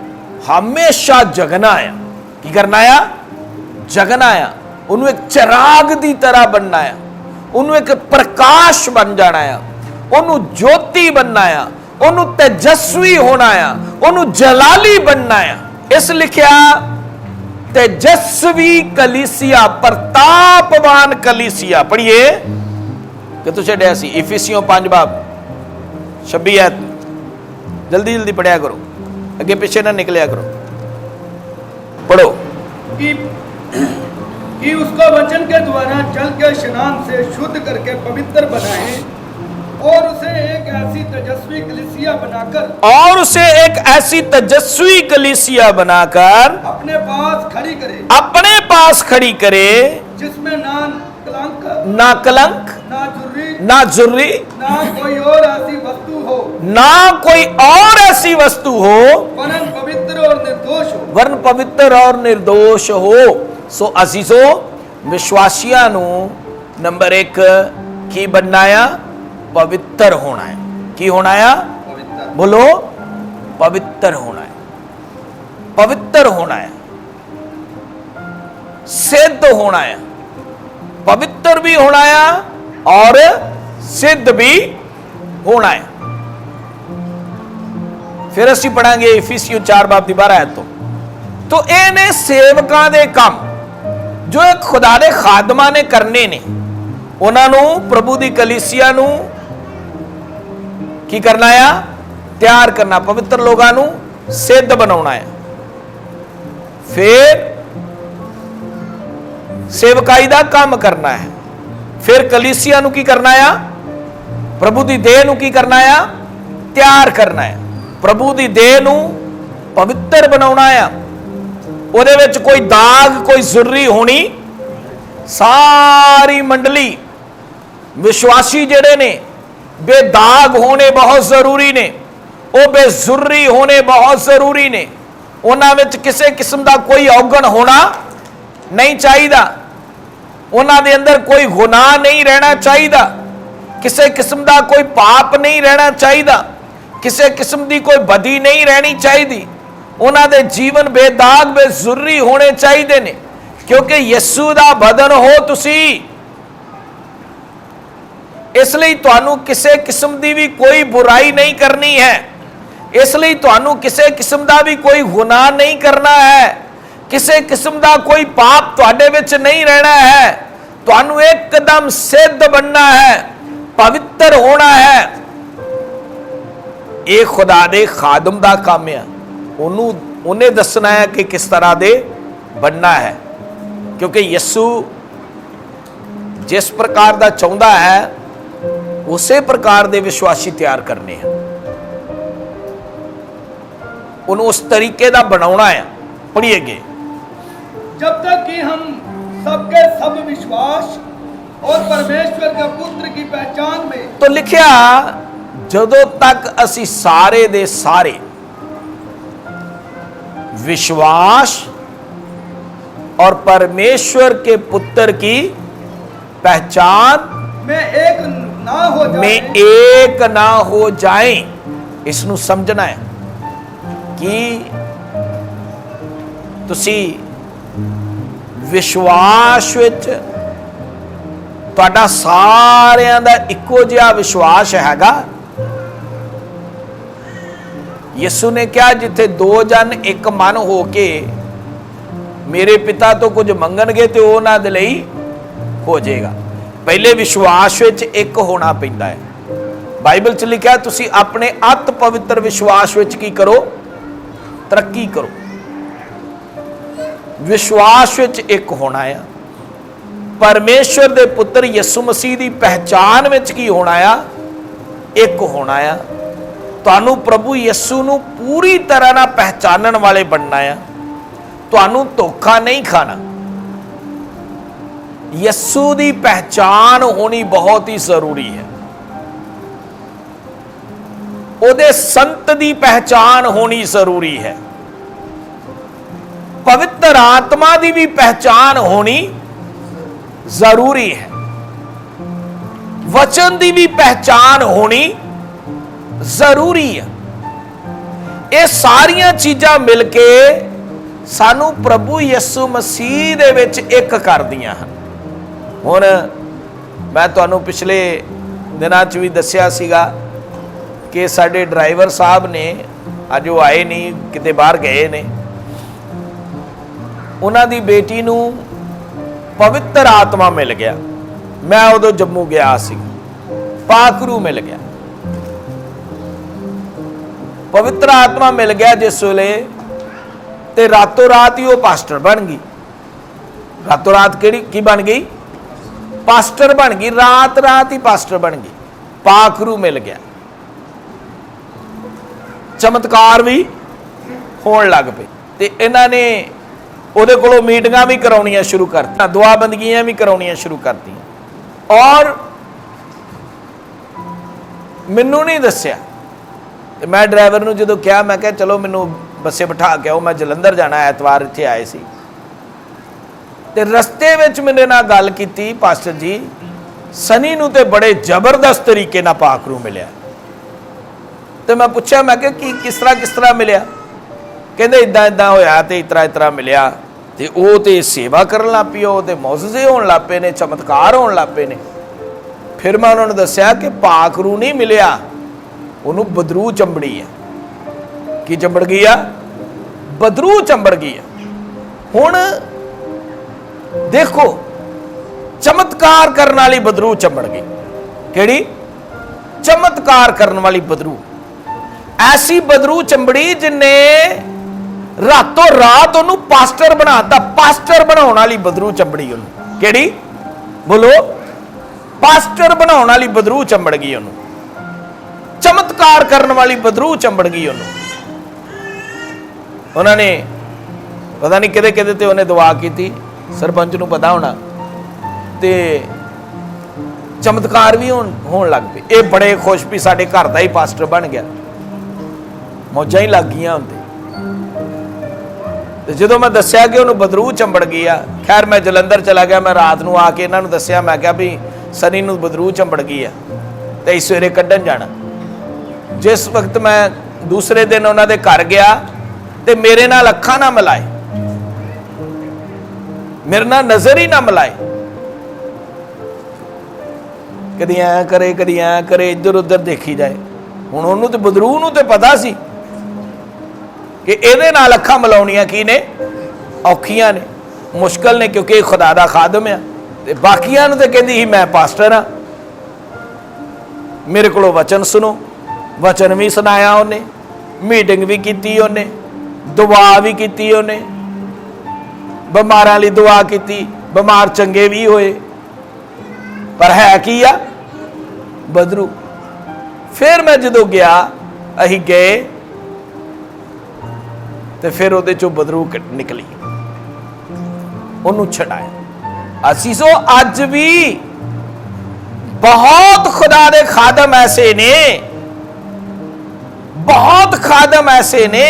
हमेशा जगना है। की करना है? जगना है। उन्होंने एक चिराग दी तरह बनना है, उन्होंने एक प्रकाश बन जाना है, उन्होंने ज्योति बनना है, उन्होंने तेजस्वी होना है, उन्होंने जलाली बनना है। इस लिखिया तेजस्वी कलीसिया, प्रतापवान कलीसिया। पढ़िए कि तुझे डैसी इफिसियों 5:26 जल्दी जल्दी पढ़िया करो, अगे पीछे ना निकलिया करो। पढ़ो कि उसको वचन के द्वारा जल के स्नान से शुद्ध करके पवित्र बनाए और उसे एक ऐसी तेजस्वी कलीसिया बनाकर अपने पास खड़ी करे, जिसमें ना कलंक ना जुर्री ना कोई और ऐसी वस्तु हो वरन पवित्र और निर्दोष हो। सो अजीजो विश्वासियां नू नंबर 1 की बनना है? पवित्र होना है। की होना है? बोलो पवित्र होना है। पवित्र होना है, सिद्ध होना है। पवित्र भी होना है और सिद्ध भी होना है। फिर असी पढ़ांगे इफिसियों 4:12 तो इन्हें सेवकां दे काम जो एक खुदा दे खादमा ने करने ने, उन्होंने प्रभु दी कलीसिया नू की करना है? तैयार करना, पवित्र लोगों नू सिद्ध बनाना है। फिर सेवकाई दा काम करना है। फिर कलीसिया नू की करना है? प्रभु दी देह नू की करना है? तैयार करना है। प्रभु दी देह नू पवित्र बनाना है। ਉਹਦੇ ਵਿੱਚ कोई दाग कोई जुर्री होनी। सारी मंडली विश्वासी जेड़े ने बेदाग होने बहुत जरूरी ने, वो बेजुर्री होने बहुत जरूरी ने। उन्हां विच किसी किस्म का कोई औगण होना नहीं चाहिए, उन्हां दे अंदर कोई गुनाह नहीं रहना चाहिए, किसी किस्म का कोई पाप नहीं रहना चाहिए, किसी किस्म की कोई बदी नहीं रहनी चाहिए। उन्हां दे जीवन बेदाग बेजुर्री होने चाहिए ने, क्योंकि यीशु दा बदन हो तुसी। इसलिए तुहानू किसी किस्म की भी कोई बुराई नहीं करनी है, इसलिए तुहानू किसी किस्म का भी कोई गुनाह नहीं करना है, किसी किस्म का कोई पाप तुहाडे विच नहीं रहना है। तुहानू एकदम सिद्ध बनना है, पवित्र होना है। ये खुदा दे खादम दा काम है। उन्हें दसना है कि किस तरह दे बनना है, क्योंकि यीशु जिस प्रकार का चाहता है उसे प्रकार के विश्वासी तैयार करने हैं, उन्होंने उस तरीके का बनाना है। पढ़िए गे, जब तक कि हम सबके सब विश्वास और परमेश्वर के पुत्र की पहचान में, तो लिखिया जदों तक असी सारे दे सारे विश्वास और परमेश्वर के पुत्र की पहचान में एक ना हो जाए, में एक ना हो जाए। इसनू समझना है कि तुसी विश्वास विच तुहाडा सारियां दा इक्को जिहा विश्वास हैगा। यीशु ने कहा जिथे दो जन एक मन हो के मेरे पिता तो कुछ मंगणगे तो उन्हां दे लई हो जाएगा। पहले विश्वास विच एक होना पैंदा है। बाइबल च लिखा तुसी अपने अत पवित्र विश्वास विच की करो, तरक्की करो। विश्वास विच एक होना है। परमेश्वर दे पुत्र यीशु मसीह की पहचान विच की होना है, एक होना है। तुहानू प्रभु यीशु नू पूरी तरह ना पहचानन वाले बनना है। तुहानू धोखा नहीं खाना। यीशु की पहचान होनी बहुत ही जरूरी है। उहदे संत की पहचान होनी जरूरी है। पवित्र आत्मा की भी पहचान होनी जरूरी है। वचन की भी पहचान होनी जरूरी है। ये सारियां चीज़ां मिलके सानू प्रभु यीशु मसीह दे विच एक कर दियां हन। हुण मैं तुहानू पिछले दिनां च भी दस्सिया सीगा कि साडे ड्राइवर साहब ने अज वो आए नहीं, किते बाहर गए ने। उन्हां दी बेटी नू पवित्र आत्मा मिल गया। मैं उदों जम्मू गया सी, पाकरू मिल गया, पवित्र आत्मा मिल गया जिस वेले ते रातों रात ही वो पास्टर बन गई। रातों रात केड़ी की बन गई? पास्टर बन गई। रात रात ही पास्टर बन गई। पाखरू मिल गया। चमत्कार भी होने लग पे। ते इन्हां ने उहदे कोलों मीटिंगां भी कराउणियां शुरू करती, दुआ बंदगियां भी कराउणियां शुरू करती। और मैनू नहीं दस्सिया। मैं ड्राइवर नूं जदों कहा, मैं कहा चलो मैनू बसे बिठा के आओ, मैं जलंधर जाना, ऐतवार इत्थे आए सी। ते रस्ते विच मेरे नाल गल कीती, पास्टर जी सनी नूं ते बड़े जबरदस्त तरीके नाल पाखरू मिलिया। ते मैं पूछा, मैं कहा कि किस तरह मिलिया? कहंदे इदां इदां होया ते इतरा इतरा मिलिया ते ओह ते सेवा करन लग पई, ओह ते मौजज़े होण लग पे ने, चमत्कार होण लग पे ने। फिर मैं उन्होंने दस्सिया कि पाखरू नहीं मिलिया, उन्होंने बदरू चंबड़ी है। की चंबड़ गई आ? बदरू चंबड़ गई है। हुण देखो, चमत्कार करने वाली बदरू चंबड़ गई। केड़ी? चमत्कार करने वाली बदरू। ऐसी बदरू चंबड़ी जिन्हें रातों रात उन्होंने पास्टर बनाता। पास्टर बनाने वाली बदरू चंबड़ी उन्होंने। केड़ी? बोलो। पास्टर बनाने वाली बदरू चंबड़ गई उन्होंने। चमत्कार करने वाली बदरू चंबड़ गई उन्होंने। उन्होंने पता नहीं किदे किदे ते उन्हें दुआ की थी, सरपंच नूं पता होना, ते चमत्कार भी होने लग पे। ये बड़े खुश भी साडे घर का ही पास्टर बन गया, मौजां ही लग गई होंदे। जो मैं दस्सिया कि उन्होंने बदरू चंबड़ गई आ, खैर मैं जलंधर चला गया। मैं रात को आके इन्होंने दस्सिया, मैं क्या भी सनी नूं बदरू चंबड़ गई आ ते इस सवेरे कड्ढन जाना। जिस वक्त मैं दूसरे दिन उन्होंने घर गया ते मेरे नाल अखां ना मिलाए, मेरे नाल नजर ही ना मिलाए। कदी ऐ करे, कदी ऐ करे, इधर उधर देखी जाए। हुण उन्होंने तो बदरू नूं ते पता सी कि इहदे नाल अखां मिलाउणियां की ने, औखियां ने, मुश्किल ने, क्योंकि खुदा दा खादम आ। ते बाकियां नूं ते कहंदी ही मैं पास्टर हाँ, मेरे कोलों वचन सुनो। वचन भी सुनाया उन्हें, मीटिंग भी की उन्हें, दुआ भी की उन्हें, बीमारां लई दुआ की, बीमार चंगे भी होए। पर है की आ बदरू। फिर मैं जो गया, अही गए तो फिर वो चो बदरू निकली, उन्होंने छड़ाया। असीसो अज भी बहुत खुदा दे खादम ऐसे ने, बहुत खादम ऐसे ने,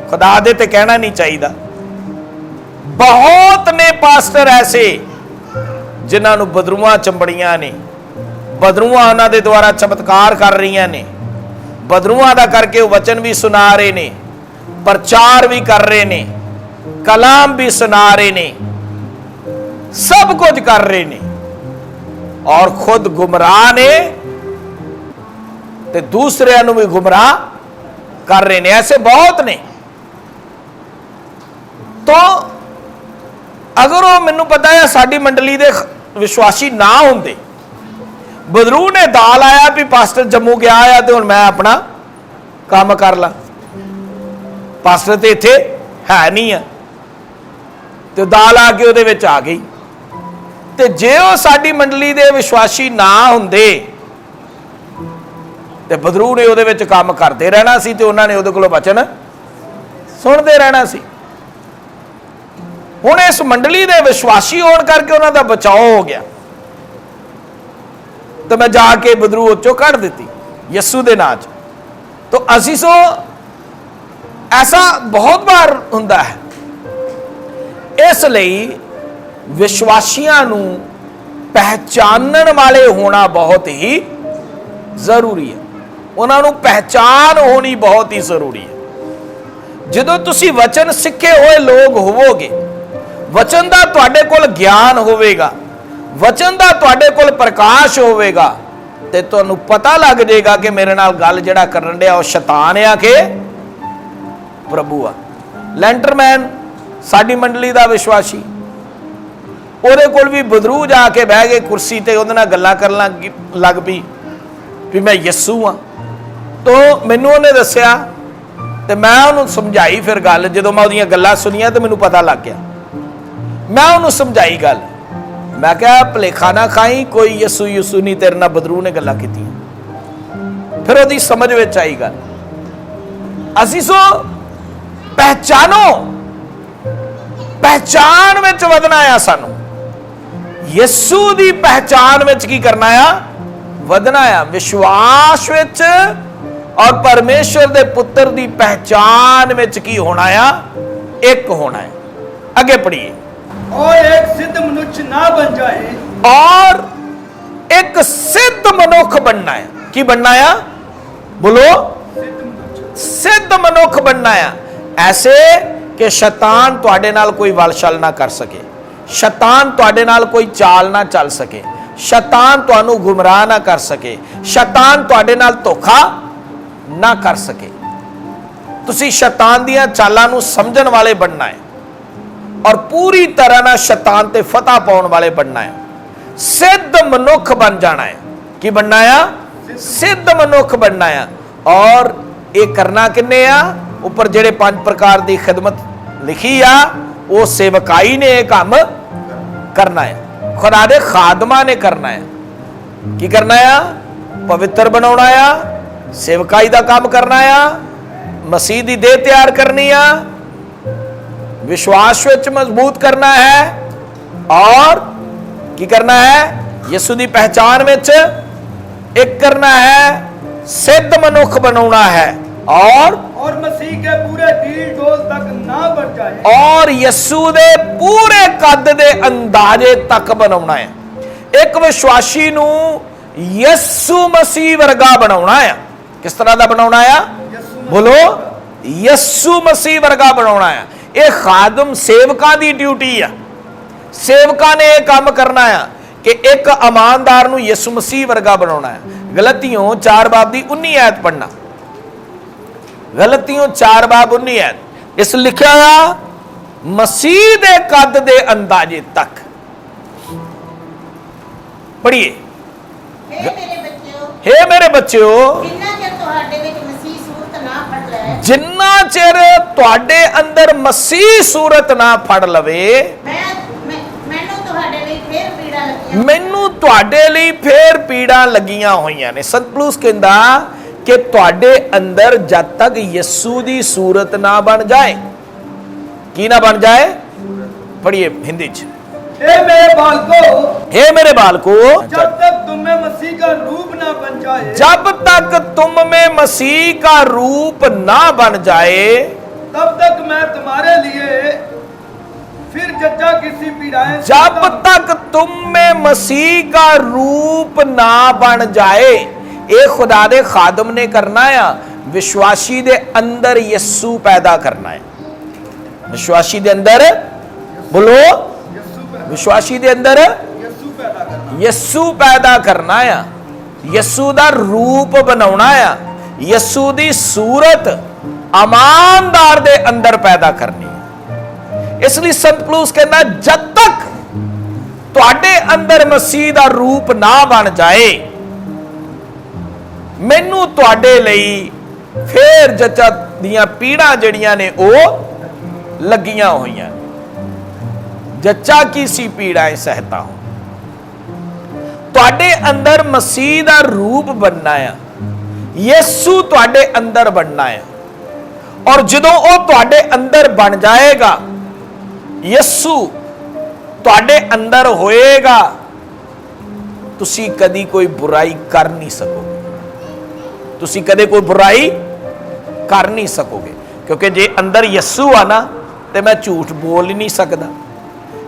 खुदा दे ते कहना नहीं चाहिए, बहुत ने पास्टर ऐसे जिन्होंने बदरूआं चंबड़ियां ने, बदरूआं उन्हां दे द्वारा चमत्कार कर रही ने, बदरूआं दा करके वचन भी सुना रहे ने, प्रचार भी कर रहे ने, कलाम भी सुना रहे ने, सब कुछ कर रहे ने, और खुद गुमराह ने ते दूसरे भी गुमराह कर रहे ने। ऐसे बहुत ने। तो अगर वो मैनू पता है साडी मंडली दे विश्वासी ना होंदे, बदरू ने दाल आया भी पास्टर जम्मू गया आ तो हुण मैं अपना काम कर ला, पास्टर तो इत्थे है नहीं है, तो दाल आके उहदे विच आ गई। ते जे वो साडी मंडली दे विश्वासी ना हुंदे ते बदरू ने उहदे विच काम करते रहना सी, ते उन्हां ने उहदे कोलों वचन सुनते रहना सी। हुण इस मंडली दे विश्वासी होने करके उन्हां दा बचाव हो गया, तो मैं जाके बदरू उत्चों कढ़ दी यस्सू दे नाम च। तो असीसो ऐसा बहुत बार हुंदा है, इसलिए विश्वासियां नू पहचानण वाले होना बहुत ही जरूरी है, उन्होंने पहचान होनी बहुत ही जरूरी है। जदों तुसी वचन सीखे हुए लोग होवोगे, वचन का तुहाडे कोल ज्ञान होवेगा, वचन का तुहाडे कोल प्रकाश होवेगा, ते तुहानू पता लग जाएगा कि मेरे नाल गल जिहड़ा करन दिया वो शैतान आ के प्रभु आ। लैंटरमैन साडी मंडली का विश्वासी, ਉਹਦੇ ਕੋਲ भी बदरू जाके बह गए कुर्सी ते ਉਹਦੇ ਨਾਲ ਗੱਲਾਂ ਕਰਨ ਲੱਗ ਪਈ भी मैं यस्सू हाँ। तो मैनू ਉਹਨੇ दस्सिया ते मैं ਉਹਨੂੰ समझाई फिर गल, जो मैं ਉਹਦੀਆਂ ਗੱਲਾਂ सुनिया तो मैनू पता लग गया। मैं ਉਹਨੂੰ समझाई गल, मैं क्या भुलेखा ना खाई, कोई यस्सू युस्सू नहीं, तेरे नाल बदरू ने गल्लां कीतियां। फिर ਉਹਦੀ समझ विच आई गल। असीसो पहचानो, पहचान विच वधना आ, सानू यस्सू दी पहचान विच की करना आ, वधना आ, विश्वास विच और परमेश्वर दे पुत्र दी पहचान विच की होना आ, एक होना है। आगे पढ़िए। और एक सिद्ध मनुष्य ना बन जाए, और एक सिद्ध मनुख बनना है। की बनना है? बोलो। सिद्ध मनुख बनना है, ऐसे कि शैतान तुहाडे नाल कोई वलछल ना कर सके, शैतान तुहाडे नाल कोई चाल ना चल सके, शैतान तुहानू गुमराह ना कर सके, शैतान तुहाडे नाल धोखा ना कर सके। तुसी शैतान दियां चालां नू समझण वाले बनना है और पूरी तरह ना शैतान ते फतह पाउण वाले बनना है। सिद्ध मनुख बन जाना है। की बनना है? सिद्ध मनुख बनना है। और ये करना किन्ने आ? ऊपर जेड़े 5 प्रकार की खिदमत लिखी आ, वो सेवकाई ने यह काम करना है, खुदा दे खादमा ने करना है। की करना है? पवित्र बनाना है, सेवकाई का काम करना है, मसीह दी देह तैयार करनी है, विश्वास विच मजबूत करना है, और की करना है? यीशु दी पहचान विच एक करना है, सिद्ध मनुख बनाना है, और मसीह के पूरे दिल डोल तक ना बढ़ जाए, और यीशु दे पूरे कद दे अंदाजे तक बनाना है। एक विश्वासी नू यीशु मसीह वर्गा बनाना है। किस तरह का बनाना है? बोलो। यीशु मसीह वर्गा बनाना है। यह खादम सेवकां दी ड्यूटी है। सेवकां ने यह काम करना है कि एक ईमानदार नू यीशु मसीह वर्गा बनाना है। गलतियों 4 बाब की 19 आयत पढ़ना। गलतियों 4 बाब 19 आयत। इस लिखा मसीह दे कद दे अंदाजे तक। पढ़िए। हे मेरे बच्चों, जिन्ना चिर तुहाडे अंदर मसीह सूरत ना फड़ लवे, ਮੈਨੂੰ ਤੁਹਾਡੇ ਲਈ ਫੇਰ ਪੀੜਾਂ ਲੱਗੀਆਂ ਹੋਈਆਂ ਨੇ। ਸੰਤ ਪੌਲੁਸ ਕਹਿੰਦਾ ਕਿ ਤੁਹਾਡੇ ਅੰਦਰ ਜਦ ਤੱਕ ਯਿਸੂ ਦੀ ਸੂਰਤ ਨਾ ਬਣ ਜਾਏ, ਕੀ ਨਾ ਬਣ ਜਾਏ, पढ़िए हिंदी च, हे मेरे बालको, हे मेरे बालको, जब तक तुम में मसीह का रूप ना बन जाए, जब तक तुम में मसीह का रूप ना बन जाए, तब तक मैं तुम्हारे लिए फिर जच्चा किसी पीड़ाएं, जब तक तुम में मसीह का रूप ना बन जाए। ये खुदा दे खादम ने करना है, विश्वासी दे अंदर यीशु पैदा करना है। विश्वासी दे अंदर बोलो, विश्वासी दे अंदर यीशु पैदा करना है, यीशु दा रूप बनाना है, यीशु दी सूरत ईमानदार दे अंदर पैदा करनी है। इसलिए संत पौलुस कहना जब तक तुहाडे अंदर मसीह दा रूप ना बन जाए, मैनू तुहाडे लई फिर जच्चा दियां पीड़ां जड़ियां ने ओ लगियां होईयां। जच्चा की सी पीड़ाएं सहता हूं। तुहाडे अंदर मसीह दा रूप बनना है, यीशु तुहाडे अंदर बनना है, और जदों वो तुहाडे अंदर बन जाएगा, यीशु तुहाडे अंदर होएगा, तुसी कदी कोई बुराई कर नहीं सकोगे। तुसी कदे कोई बुराई कर नहीं सकोगे, क्योंकि जे अंदर यीशु आ ना ते मैं झूठ बोल ही नहीं सकदा।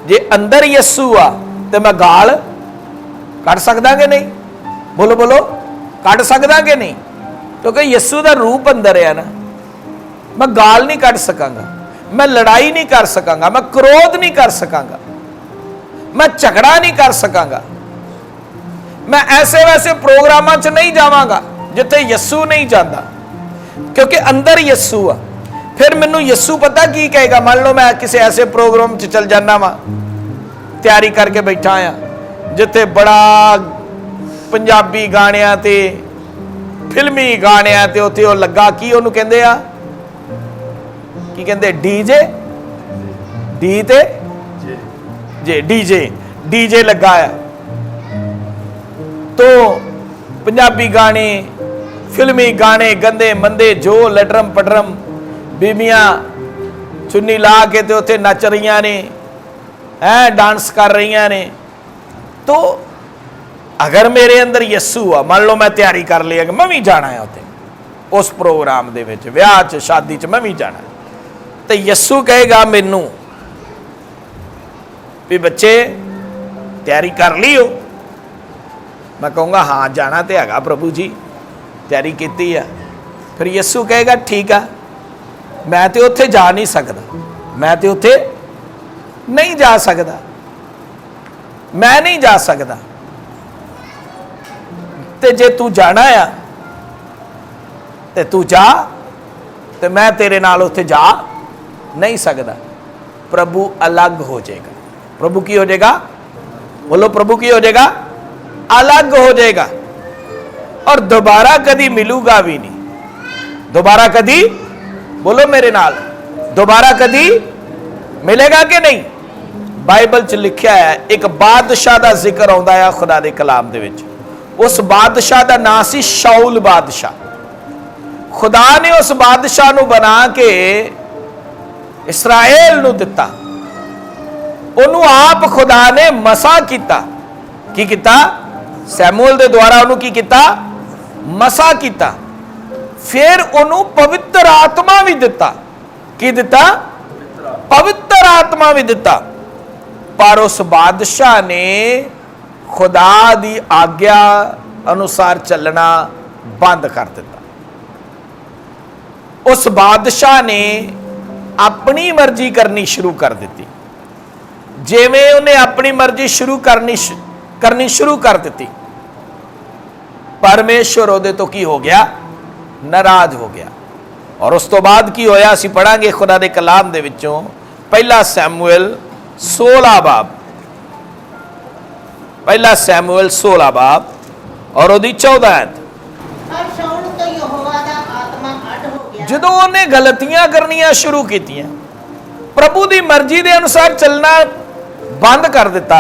जे अंदर यीशु आ तो मैं गाल कढ़ सकदा कि नहीं? बोलो बोलो, कढ़ सकदा कि नहीं? क्योंकि यीशु दा रूप अंदर है ना। मैं गाल नहीं कढ़ सकांगा, मैं लड़ाई नहीं कर सकांगा, मैं क्रोध नहीं कर सकांगा, मैं झगड़ा नहीं कर सकांगा, मैं ऐसे वैसे प्रोग्रामां च नहीं जावांगा जिथे यीशु नहीं जाता, क्योंकि अंदर यीशु आ। फिर मैनू यीशु पता की कहेगा, मान लो मैं किसी ऐसे प्रोग्राम च चल जाना वा, तैयारी करके बैठा आ, जिथे बड़ा पंजाबी गाणियां ते फिल्मी गाणियां ते उत्थे ओ लगा, की ओनू कहंदे आ, की कहंदे, डीजे, डी ते जे, डीजे, डीजे लगा आ। तो पंजाबी गाने, फिल्मी गाने, गंदे मंदे जो लटरम पटरम, बीबियां चुन्नी ला के ते उत्थे नच रही ने, डांस कर रही ने। तो अगर मेरे अंदर यीशु आ, मान लो मैं तैयारी कर लिया कि मैं भी जाना है उत्थे उस प्रोग्राम दे विच, विआह च शादी च मैं भी जाना, तो यीशु कहेगा मैनू भी बच्चे तैयारी कर ली हो? मैं कहूँगा हाँ जाना तो हैगा प्रभु जी, तैयारी की है। फिर यीशु कहेगा ठीक है, मैं तो उत्थे जा नहीं सकता, मैं तो उत्थे नहीं जा सकता, मैं नहीं जा सकता, ते जे तू जाना है ते तू जा, ते मैं तेरे नाल उत्थे जा नहीं सकता। प्रभु अलग हो जाएगा। प्रभु की हो जाएगा? बोलो, प्रभु की हो जाएगा? अलग हो जाएगा, और दोबारा कदी मिलूगा भी नहीं। दोबारा कदी, बोलो मेरे नाल, दोबारा कदी मिलेगा कि नहीं? बाइबल च लिखा है, एक बादशाह का जिक्र आउंदा है खुदा दे कलाम दे विच। उस बादशाह का नाम सी शाऊल बादशाह। खुदा ने उस बादशाह नू बना के इसराइल नू दिता, ओनू आप खुदा ने मसा किता। की किता? सैमुअल दे द्वारा ओनू की किता? मसा किता। फिर ओनू पवित्र आत्मा भी दिता। की दिता? पवित्र आत्मा भी दिता। पर उस बादशाह ने खुदा दी आज्ञा अनुसार चलना बंद कर दिता। उस बादशाह ने अपनी मर्जी करनी शुरू कर दी। जिवें उन्हें अपनी मर्जी करनी शुरू कर दी, परमेश्वर उहदे तो की हो गया? नाराज हो गया। और उस तो बाद की होया असीं पढ़ांगे खुदा दे कलाम दे विचों, पहला सैमुअल 16 बाब, पहला सैमुअल 16 बाब और उहदी 14 आयत। पर शाऊल तो यहोवा दा आत्मा अड हो गया। जदों उन्हें गलतियां करनियां शुरू कीतियां, प्रभु की मर्जी के अनुसार चलना बंद कर दिता,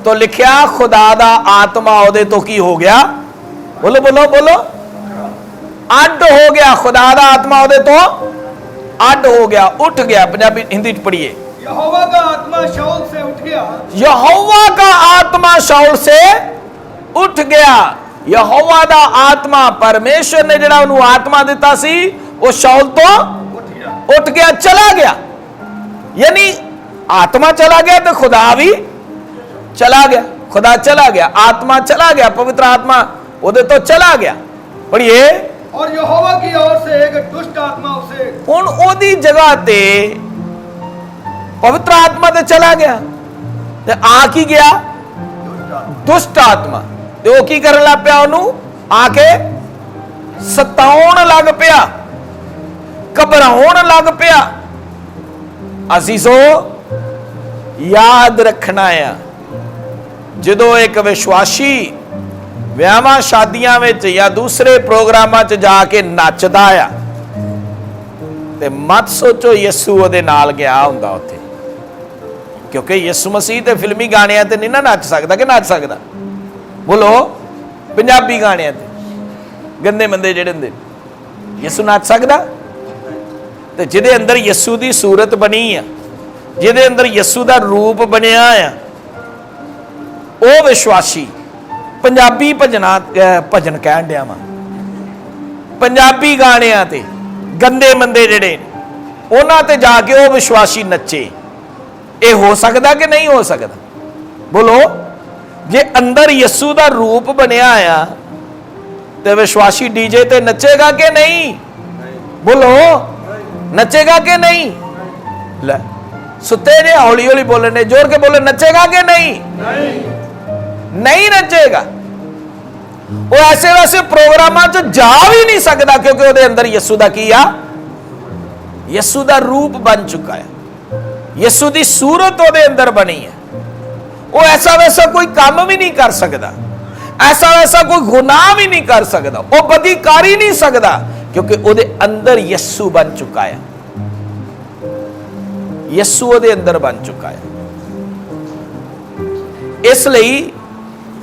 तो लिखिया खुदा दा आत्मा ओदे तो की हो गया, बोलो बोलो बोलो, अड हो गया। खुदा दा आत्मा ओदे तो अड हो गया, उठ गया। पंजाबी हिंदी च पढ़िए। यहोवा का आत्मा शाऊल से उठ गया। यहोवा का आत्मा शाऊल से उठ गया। यहोवा दा आत्मा, परमेश्वर ने जिहड़ा उन्हें आत्मा दिता सी, वो शाऊल तो उठ गया, चला गया। यानी आत्मा चला गया तो खुदा भी चला गया। खुदा चला गया, आत्मा चला गया, पवित्र आत्मा उदे तो चला गया। पढ़िए। और यहोवा की ओर से एक दुष्ट आत्मा उसे, हुण ओदी जगह ते पवित्र आत्मा ते चला गया ते आ की गया, दुष्ट आत्मा। ते वो की करन लग पिया, ओनू आके सताउण लग पिया, घबराउण लग पिया। असी सो याद रखना है, जदों एक विश्वासी ਵਿਆਹਾਂ ਸ਼ਾਦੀਆਂ ਵਿੱਚ ਜਾਂ ਦੂਸਰੇ ਪ੍ਰੋਗਰਾਮਾਂ 'ਚ ਜਾ ਕੇ ਨੱਚਦਾ ਆ ਤੇ ਮਤ ਸੋਚੋ ਯਿਸੂ ਉਹਦੇ ਨਾਲ ਗਿਆ ਹੁੰਦਾ ਉੱਥੇ, ਕਿਉਂਕਿ ਯਿਸੂ ਮਸੀਹ ਤੇ ਫਿਲਮੀ ਗਾਣਿਆਂ ਤੇ ਨਹੀਂ ਨਾ ਨੱਚ ਸਕਦਾ। ਕਿ ਨੱਚ ਸਕਦਾ? ਬੋਲੋ। ਪੰਜਾਬੀ ਗਾਣਿਆਂ ਤੇ ਗੰਦੇ ਮੰਦੇ ਜਿਹੜੇ ਹੁੰਦੇ ਯਿਸੂ ਨੱਚ ਸਕਦਾ? ਤੇ ਜਿਹਦੇ ਅੰਦਰ ਯਿਸੂ ਦੀ ਸੂਰਤ ਬਣੀ ਆ, ਜਿਹਦੇ ਅੰਦਰ ਯਿਸੂ ਦਾ ਰੂਪ ਬਣਿਆ ਆ, ਉਹ ਵਿਸ਼ਵਾਸੀ पंजाबी भजन कह दिया वा, पंजाबी गाणियां ते गंदे मंदे जिहड़े उन्हां ते जाके वो विश्वासी नचे। ये हो सकता कि नहीं हो सकता? बोलो। जे अंदर यस्सू दा रूप बनिया आया तो विश्वासी डीजे ते नचेगा कि नहीं? बोलो। नचेगा कि नहीं? ले सुते जे हौली हौली बोले ने, जोर के बोले, नचेगा कि नहीं? नहीं नचेगा। वो ऐसे वैसे प्रोग्रामां च जा भी नहीं सकता, क्योंकि ਉਹਦੇ अंदर यस्सू दा की आ, यस्सू दा रूप बन चुका है, यस्सू दी सूरत ਉਹਦੇ अंदर बनी है। वो ऐसा वैसा कोई काम भी नहीं कर सकता, ऐसा वैसा कोई गुनाह भी नहीं कर सकता, वो बदी कर ही नहीं सकता, क्योंकि ਉਹਦੇ अंदर यस्सू बन चुका है, यस्सू ਉਹਦੇ अंदर बन चुका है। इसलिए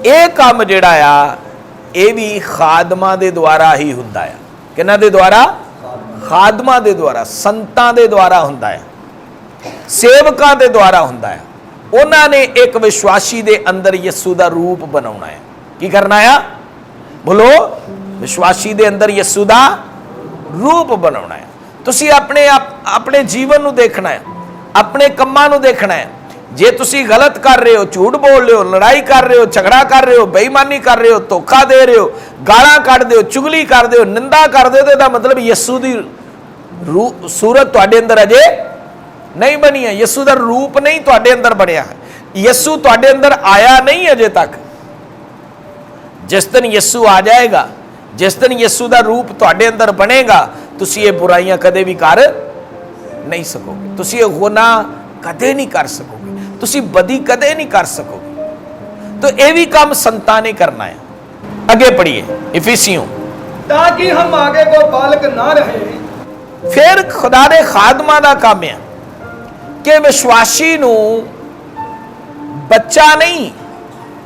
ਇਹ ਕੰਮ ਜਿਹੜਾ ਆ ਇਹ ਵੀ ਖਾਦਮਾਂ ਦੇ ਦੁਆਰਾ ਹੀ ਹੁੰਦਾ ਆ। ਕਿਹਨਾਂ ਦੇ ਦੁਆਰਾ? ਖਾਦਮਾਂ ਦੇ ਦੁਆਰਾ, ਸੰਤਾਂ ਦੇ ਦੁਆਰਾ ਹੁੰਦਾ ਆ, ਸੇਵਕਾਂ ਦੇ ਦੁਆਰਾ ਹੁੰਦਾ ਆ। ਉਹਨਾਂ ਨੇ ਇੱਕ ਵਿਸ਼ਵਾਸੀ ਦੇ ਅੰਦਰ ਯਿਸੂ ਦਾ ਰੂਪ ਬਣਾਉਣਾ ਹੈ। ਕੀ ਕਰਨਾ ਆ? ਬੋਲੋ। ਵਿਸ਼ਵਾਸੀ ਦੇ ਅੰਦਰ ਯਿਸੂ ਦਾ ਰੂਪ ਬਣਾਉਣਾ ਹੈ। ਤੁਸੀਂ ਆਪਣੇ ਜੀਵਨ ਨੂੰ ਦੇਖਣਾ ਹੈ, ਆਪਣੇ ਕੰਮਾਂ ਨੂੰ ਦੇਖਣਾ ਹੈ। जे तुसी गलत कर रहे हो, झूठ बोल रहे हो, लड़ाई कर रहे हो, झगड़ा कर रहे हो, बेईमानी कर रहे हो, धोखा दे रहे हो, गालां कढ़ दे हो, चुगली कर दे हो, निंदा कर दे हो, तो मतलब यस्सू दी सूरत तुहाडे अंदर अजे नहीं बनी है, यस्सू दा रूप नहीं तुहाडे अंदर बनिया है, यस्सू तुहाडे अंदर आया नहीं अजे तक। जिस दिन यस्सू आ जाएगा, जिस दिन यस्सू दा रूप तुहाडे अंदर बनेगा, तुसी ये बुराइयां कदे भी कर नहीं सकोगे, तुसी ये गुनाह कदे नहीं कर सकोगे, तुसी बदी कदे नहीं कर सकोगे। तो यह भी काम संतां ने करना है। अगे पढ़िए इफिसियों। ताकि हम आगे को बालक ना रहे। फिर खुदा दे खादमां दा काम है कि विश्वासी नूं बच्चा नहीं,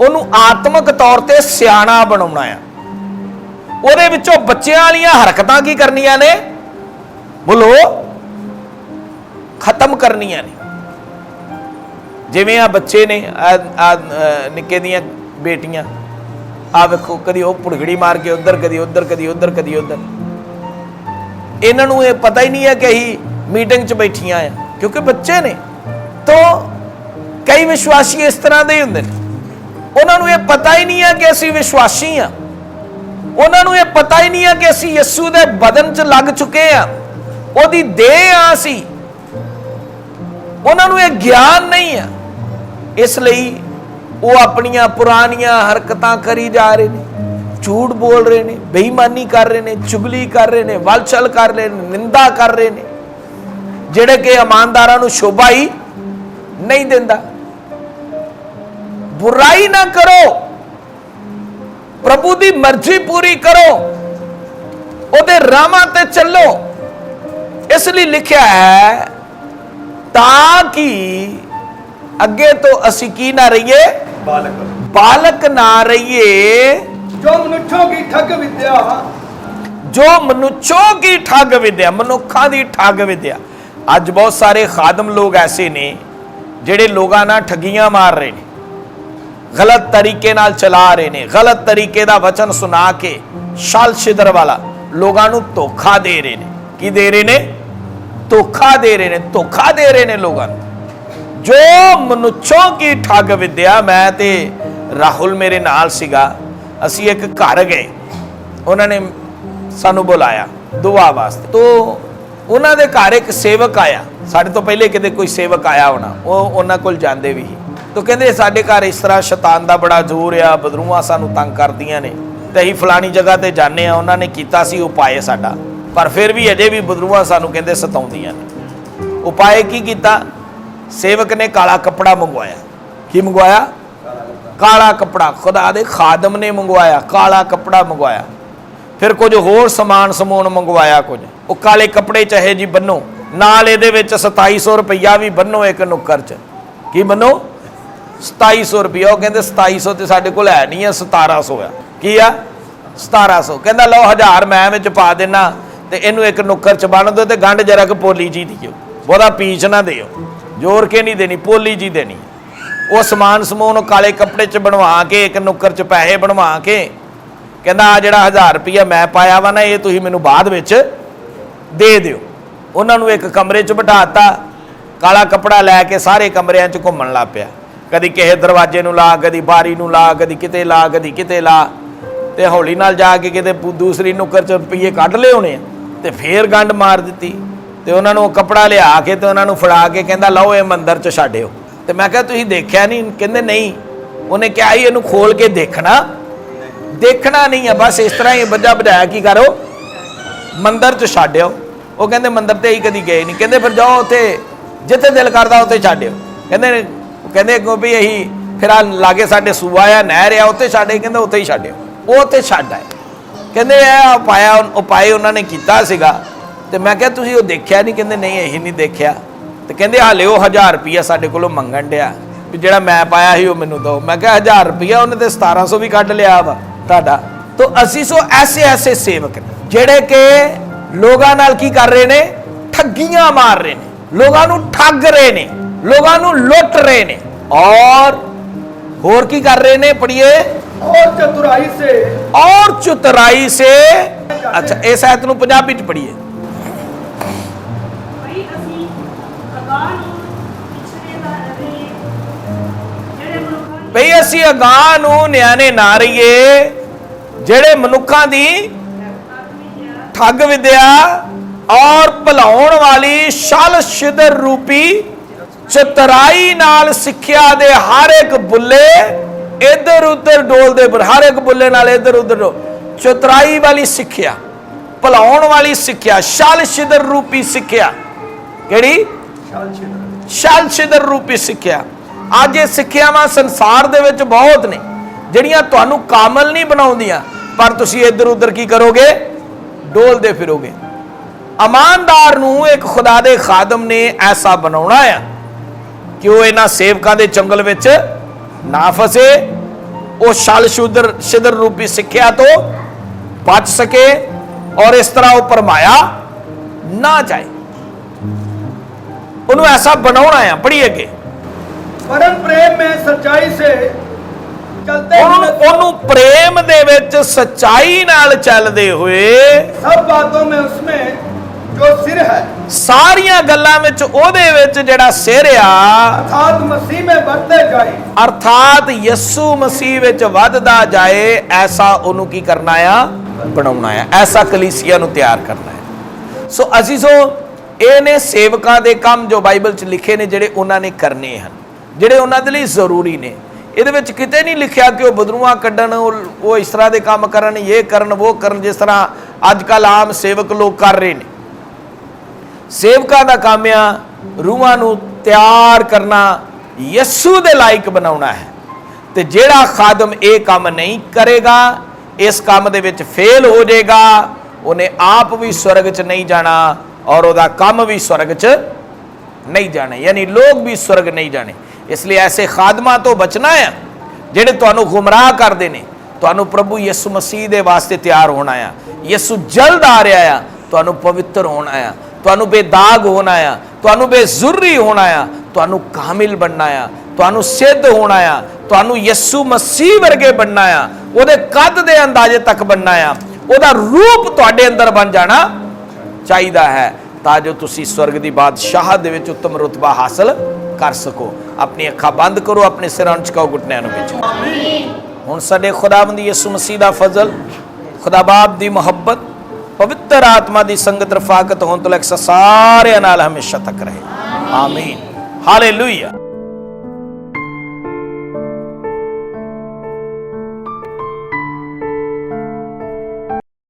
उन्हों आत्मक तौर ते सियाणा बनाउणा है। ਉਹਦੇ ਵਿੱਚੋਂ ਬੱਚਿਆਂ ਵਾਲੀਆਂ ਹਰਕਤਾਂ ਕੀ ਕਰਨੀਆਂ ਨੇ? ਬੋਲੋ। ਖਤਮ ਕਰਨੀਆਂ ਨੇ। ਜਿਵੇਂ ਆ ਬੱਚੇ ਨੇ, ਨਿੱਕੇ ਦੀਆਂ ਬੇਟੀਆਂ, ਆ ਵੇਖੋ, ਕਦੀ ਉਹ ਭੁੜਗੜੀ ਮਾਰ ਕੇ ਉਧਰ, ਕਦੀ ਉਧਰ, ਕਦੀ ਉਧਰ, ਕਦੀ ਉਧਰ। ਇਹਨਾਂ ਨੂੰ ਇਹ ਪਤਾ ਹੀ ਨਹੀਂ ਹੈ ਕਿ ਅਸੀਂ ਮੀਟਿੰਗ 'ਚ ਬੈਠੀਆਂ ਆ, ਕਿਉਂਕਿ ਬੱਚੇ ਨੇ। ਤਾਂ ਕਈ ਵਿਸ਼ਵਾਸੀ ਇਸ ਤਰ੍ਹਾਂ ਦੇ ਹੁੰਦੇ ਨੇ, ਉਹਨਾਂ ਨੂੰ ਇਹ ਪਤਾ ਹੀ ਨਹੀਂ ਹੈ ਕਿ ਅਸੀਂ ਵਿਸ਼ਵਾਸੀ ਆ, ਉਹਨਾਂ ਨੂੰ ਇਹ ਪਤਾ ਹੀ ਨਹੀਂ ਹੈ ਕਿ ਅਸੀਂ ਯਿਸੂ ਦੇ ਬਦਨ 'ਚ ਲੱਗ ਚੁੱਕੇ ਆ, ਉਹਦੀ ਦੇਹ ਆ ਅਸੀਂ, ਉਹਨਾਂ ਨੂੰ ਇਹ ਗਿਆਨ ਨਹੀਂ ਆ। ਇਸ ਲਈ ਉਹ ਆਪਣੀਆਂ ਪੁਰਾਣੀਆਂ ਹਰਕਤਾਂ ਕਰੀ ਜਾ ਰਹੇ ਨੇ, ਝੂਠ ਬੋਲ ਰਹੇ ਨੇ, ਬੇਈਮਾਨੀ ਕਰ ਰਹੇ ਨੇ, ਚੁਗਲੀ ਕਰ ਰਹੇ ਨੇ, ਵਲਛਲ ਕਰ ਰਹੇ ਨੇ, ਨਿੰਦਾ ਕਰ ਰਹੇ ਨੇ, ਜਿਹੜੇ ਕਿ ਇਮਾਨਦਾਰਾਂ ਨੂੰ ਸ਼ੋਭਾ ਹੀ ਨਹੀਂ ਦਿੰਦਾ। बुराई ना करो, प्रभु की मर्जी पूरी करो, ओदे राहां ते चलो। इसलिए लिखा है ताकि अगे तो असी की ना रहिए, बालक बालक ना रहिए जो मनुष्यों की ठग विद्या जो मनुष्यों की ठग विद्या, मनुखा की ठग विद्या। अज बहुत सारे खादम लोग ऐसे ने ਜਿਹੜੇ ਲੋਕਾਂ ਨਾਲ ਠੱਗੀਆਂ ਮਾਰ ਰਹੇ ਨੇ, गलत तरीके नाल चला रहे ने, गलत तरीके का वचन सुना के छल छिदर वाला लोगों को धोखा दे रहे ने। की दे रहे ने? धोखा दे रहे ने, धोखा दे रहे ने लोगों को। जो मनुष्यों की ठग विद्या। मैं ते राहुल मेरे नाल सीगा, असी एक घर गए, उन्होंने सानू बुलाया दुआ वास्ते। तो उन्होंने घर एक सेवक आया, साढ़े तो पहले किते कोई सेवक आया होना, वो उन्होंने कोल जांदे भी। तो कहते साडे घर इस तरह शैतान का बड़ा जोर आ, बदरूआं सानू तंग करदियां ने, ते असीं फलानी जगह ते जाने आ, उन्होंने कीता सी उपाय साडा, पर फिर भी अजे भी बदरूआं सानू कहते सताउंदियां ने। उपाय की कीता? सेवक ने काला कपड़ा मंगवाया। की मंगवाया? काला कपड़ा। खुदा दे खादम ने मंगवाया, काला कपड़ा मंगवाया। फिर कुछ होर समान समून मंगवाया, कुछ वो काले कपड़े चाहे जी बनो, नाल इहदे विच 2700 रुपया भी बनो एक नुक्कर च। की बनो? 2700 रुपया। वो कहते 2700 तो साढ़े कोल है नहीं है, 1700 है। की आ? 1700। कहता लो 1000 मैं विच पा देना, तो इनू एक नुक्कर च बन दो, तो गंढ जरा क पोली जी दियो, बहुता पीच ना दियो, जोर के नहीं देनी, पोली जी देनी। वो समान समून काले कपड़े च बनवा के एक नुक्कर च पैसे बनवा के कहता आ जिहड़ा 1000 रुपया मैं पाया वा ना, ये तुसीं मैनूं बाद विच दे दिओ। उन्होंने एक कमरे च बिठाता, काला कपड़ा लैके सारे कमरियां च घूमन लग पिया, कदी किसी दरवाजे नूं ला, कदी बारी नूं ला, कदी किते ला, कदी किते ला, ते हौली नाल जाके किते दूसरी नुक्कर च रुपये कढ लए होने, ते फिर गंढ मार दित्ती। ते उन्होंने कपड़ा लिया के ते उन्होंने फड़ा के कहता लो ये मंदिर च छड्डिओ। ते मैं कहा तुसीं देखिया नहीं? कहंदे नहीं। उन्हें क्या ही इहनूं खोल के देखना? देखना नहीं है, बस इस तरह ही बजा बजाया की करो, मंदिर च छड्डिओ। वो कहते मंदिर ते ही कदी गए नहीं। कहते फिर जाओ उत्थे जिथे दिल करता उत्थे छड्डिओ। कहते अगों भी यही फिर आ लागे साडे सूआ आ, नहर आ, उत्थे छड्डे, कहते उत्थे ही छड्डिओ। वो उत्थे छड्ड आए। कहते उपाय उन्होंने कीता सीगा। ते मैं क्या तुसीं वो देखिया नहीं? कहते नहीं यही नहीं देखिया। तो कहते हाले वो 1000 रुपया साडे कोलों मंगण डिया भी जिहड़ा मैं पाया ही वो मैनूं दो। मैं क्या 1000 रुपया उन्हें तो 1700 भी कढ लिया वा तुहाडा। तो असी सो ऐसे ऐसे सेवक ने जिहड़े के लोगों नाल की कर रहे ने? ठगियां मार रहे ने, लोगों नूं ठग रहे ने, लोगों नूं लुट रहे ने, और होर की कर रहे ने? पढ़िए। और चतुराई से। अच्छा इस आयत नूं पंजाबी च पढ़िए। भई असी अगां नूं न्याणे ना रहीए ਜਿਹੜੇ ਮਨੁੱਖਾਂ ਦੀ ठग विद्या और भुलाउण वाली छल छिदर रूपी चतुराई नाल सिक्ख्या दे हर एक बुले इधर उधर डोलदे, हर एक बुले नाल इधर उधर चतुराई वाली सिक्ख्या, भुलाउण वाली सिक्ख्या, छल छिदर रूपी सिक्ख्या। किहड़ी? छल छिदर रूपी सिक्ख्या। अज ये सिक्ख्यावां संसार दे विच बहुत ने जिहड़ियां तुहानूं कामल नहीं बनाउंदियां, पर तुसीं इधर उधर की करोगे? डोलदे फिरोगे। ईमानदार नूं एक खुदा दे खादम ने ऐसा बनाउणा है कि वो इन्हां सेवकां दे चंगल विच ना फसे, वो छल छिदर रूपी सिक्ख्या तो बच सके, और इस तरह वो भरमाया ना जाए। उन्होंने ऐसा बनाउणा है। पढ़िए अगे। परम प्रेम में सच्चाई से चलते ਉਹਨੂੰ प्रेम दे विच सच्चाई नाल चलदे हुए सब बातों में उसमें जो सिर है, सारियां गल्लां विच ओहदे विच जिहड़ा सिर आ, अर्थात मसीह में बढ़ते जाए, अर्थात यसू मसीह विच वधदा जाए, ऐसा ਉਹਨੂੰ की करना आ? बनाउणा है। ऐसा कलीसिया नूं तैयार करना है। सो असीं ਇਹ ਨੇ सेवकां दे काम जो बाइबल च लिखे ने जिहड़े उन्हां ने करने हन, जिहड़े उन्हां दे लई जरूरी ने। ਇਹਦੇ ਵਿੱਚ ਕਿਤੇ नहीं लिखिया कि वो बदरूआं कड्ढण, वो इस तरह के काम करन, ये करन, वो करन, जिस तरह अजकल आम सेवक लोग कर रहे हैं। सेवकां दा काम आ रूहां नूं तैयार करना, यसू दे लायक बनाउणा है। ते जिहड़ा खादम ये काम नहीं करेगा, इस काम दे विच फेल हो जाएगा, उन्हें आप भी स्वर्ग च नहीं जाना और उहदा काम भी स्वर्ग च नहीं जाने, यानी लोग भी स्वर्ग नहीं जाने। इसलिए ऐसे खादमा तो बचना है। ਜਿਹੜੇ ਤੁਹਾਨੂੰ ਗੁੰਮਰਾਹ ਕਰਦੇ ਨੇ, ਤੁਹਾਨੂੰ ਪ੍ਰਭੂ ਯਿਸੂ ਮਸੀਹ ਦੇ ਵਾਸਤੇ ਤਿਆਰ ਹੋਣਾ ਆ। ਯਿਸੂ ਜਲਦ ਆ ਰਿਹਾ ਆ, ਤੁਹਾਨੂੰ ਪਵਿੱਤਰ ਹੋਣਾ ਆ, ਤੁਹਾਨੂੰ ਬੇਦਾਗ ਹੋਣਾ ਆ, ਤੁਹਾਨੂੰ ਬੇਜ਼ੁਰਰੀ ਹੋਣਾ ਆ, ਤੁਹਾਨੂੰ ਕਾਮਿਲ ਬਣਨਾ ਆ, ਤੁਹਾਨੂੰ ਸਿੱਧ ਹੋਣਾ ਆ, ਤੁਹਾਨੂੰ ਯਿਸੂ ਮਸੀਹ ਵਰਗੇ ਬਣਨਾ ਆ, ਉਹਦੇ ਕੱਦ ਦੇ ਅੰਦਾਜ਼ੇ ਤੱਕ ਬਣਨਾ ਆ, ਉਹਦਾ ਰੂਪ ਤੁਹਾਡੇ ਅੰਦਰ ਬਣ ਜਾਣਾ ਚਾਹੀਦਾ ਹੈ, ਤਾਂ ਜੋ ਤੁਸੀਂ ਸਵਰਗ ਦੀ ਬਾਦਸ਼ਾਹਤ ਦੇ ਵਿੱਚ ਉੱਤਮ ਰੁਤਬਾ ਹਾਸਲ ਕਰ ਸਕੋ। ਆਪਣੀ ਅੱਖਾਂ ਬੰਦ ਕਰੋ, ਆਪਣੇ ਸਿਰਾਂ ਨੂੰ ਝੁਕਾਓ, ਘੁਟਨਿਆਂ ਨੂੰ ਵਿੱਚ। ਹੁਣ ਸਾਡੇ ਖੁਦਾਵੰਦ ਯਿਸੂ ਮਸੀਹ ਦਾ ਫਜ਼ਲ, ਖੁਦਾ ਬਾਪ ਦੀ ਮੁਹੱਬਤ, ਪਵਿੱਤਰ ਆਤਮਾ ਦੀ ਸੰਗਤ, ਰਫਾਕਤ ਹੋਣ ਤੋਂ ਲੈ ਕੇ ਸਾਰਿਆਂ ਨਾਲ ਹਮੇਸ਼ਾ ਤੱਕ ਰਹੇ। ਆਮੀਨ। ਹਾਲੇਲੂਇਆ।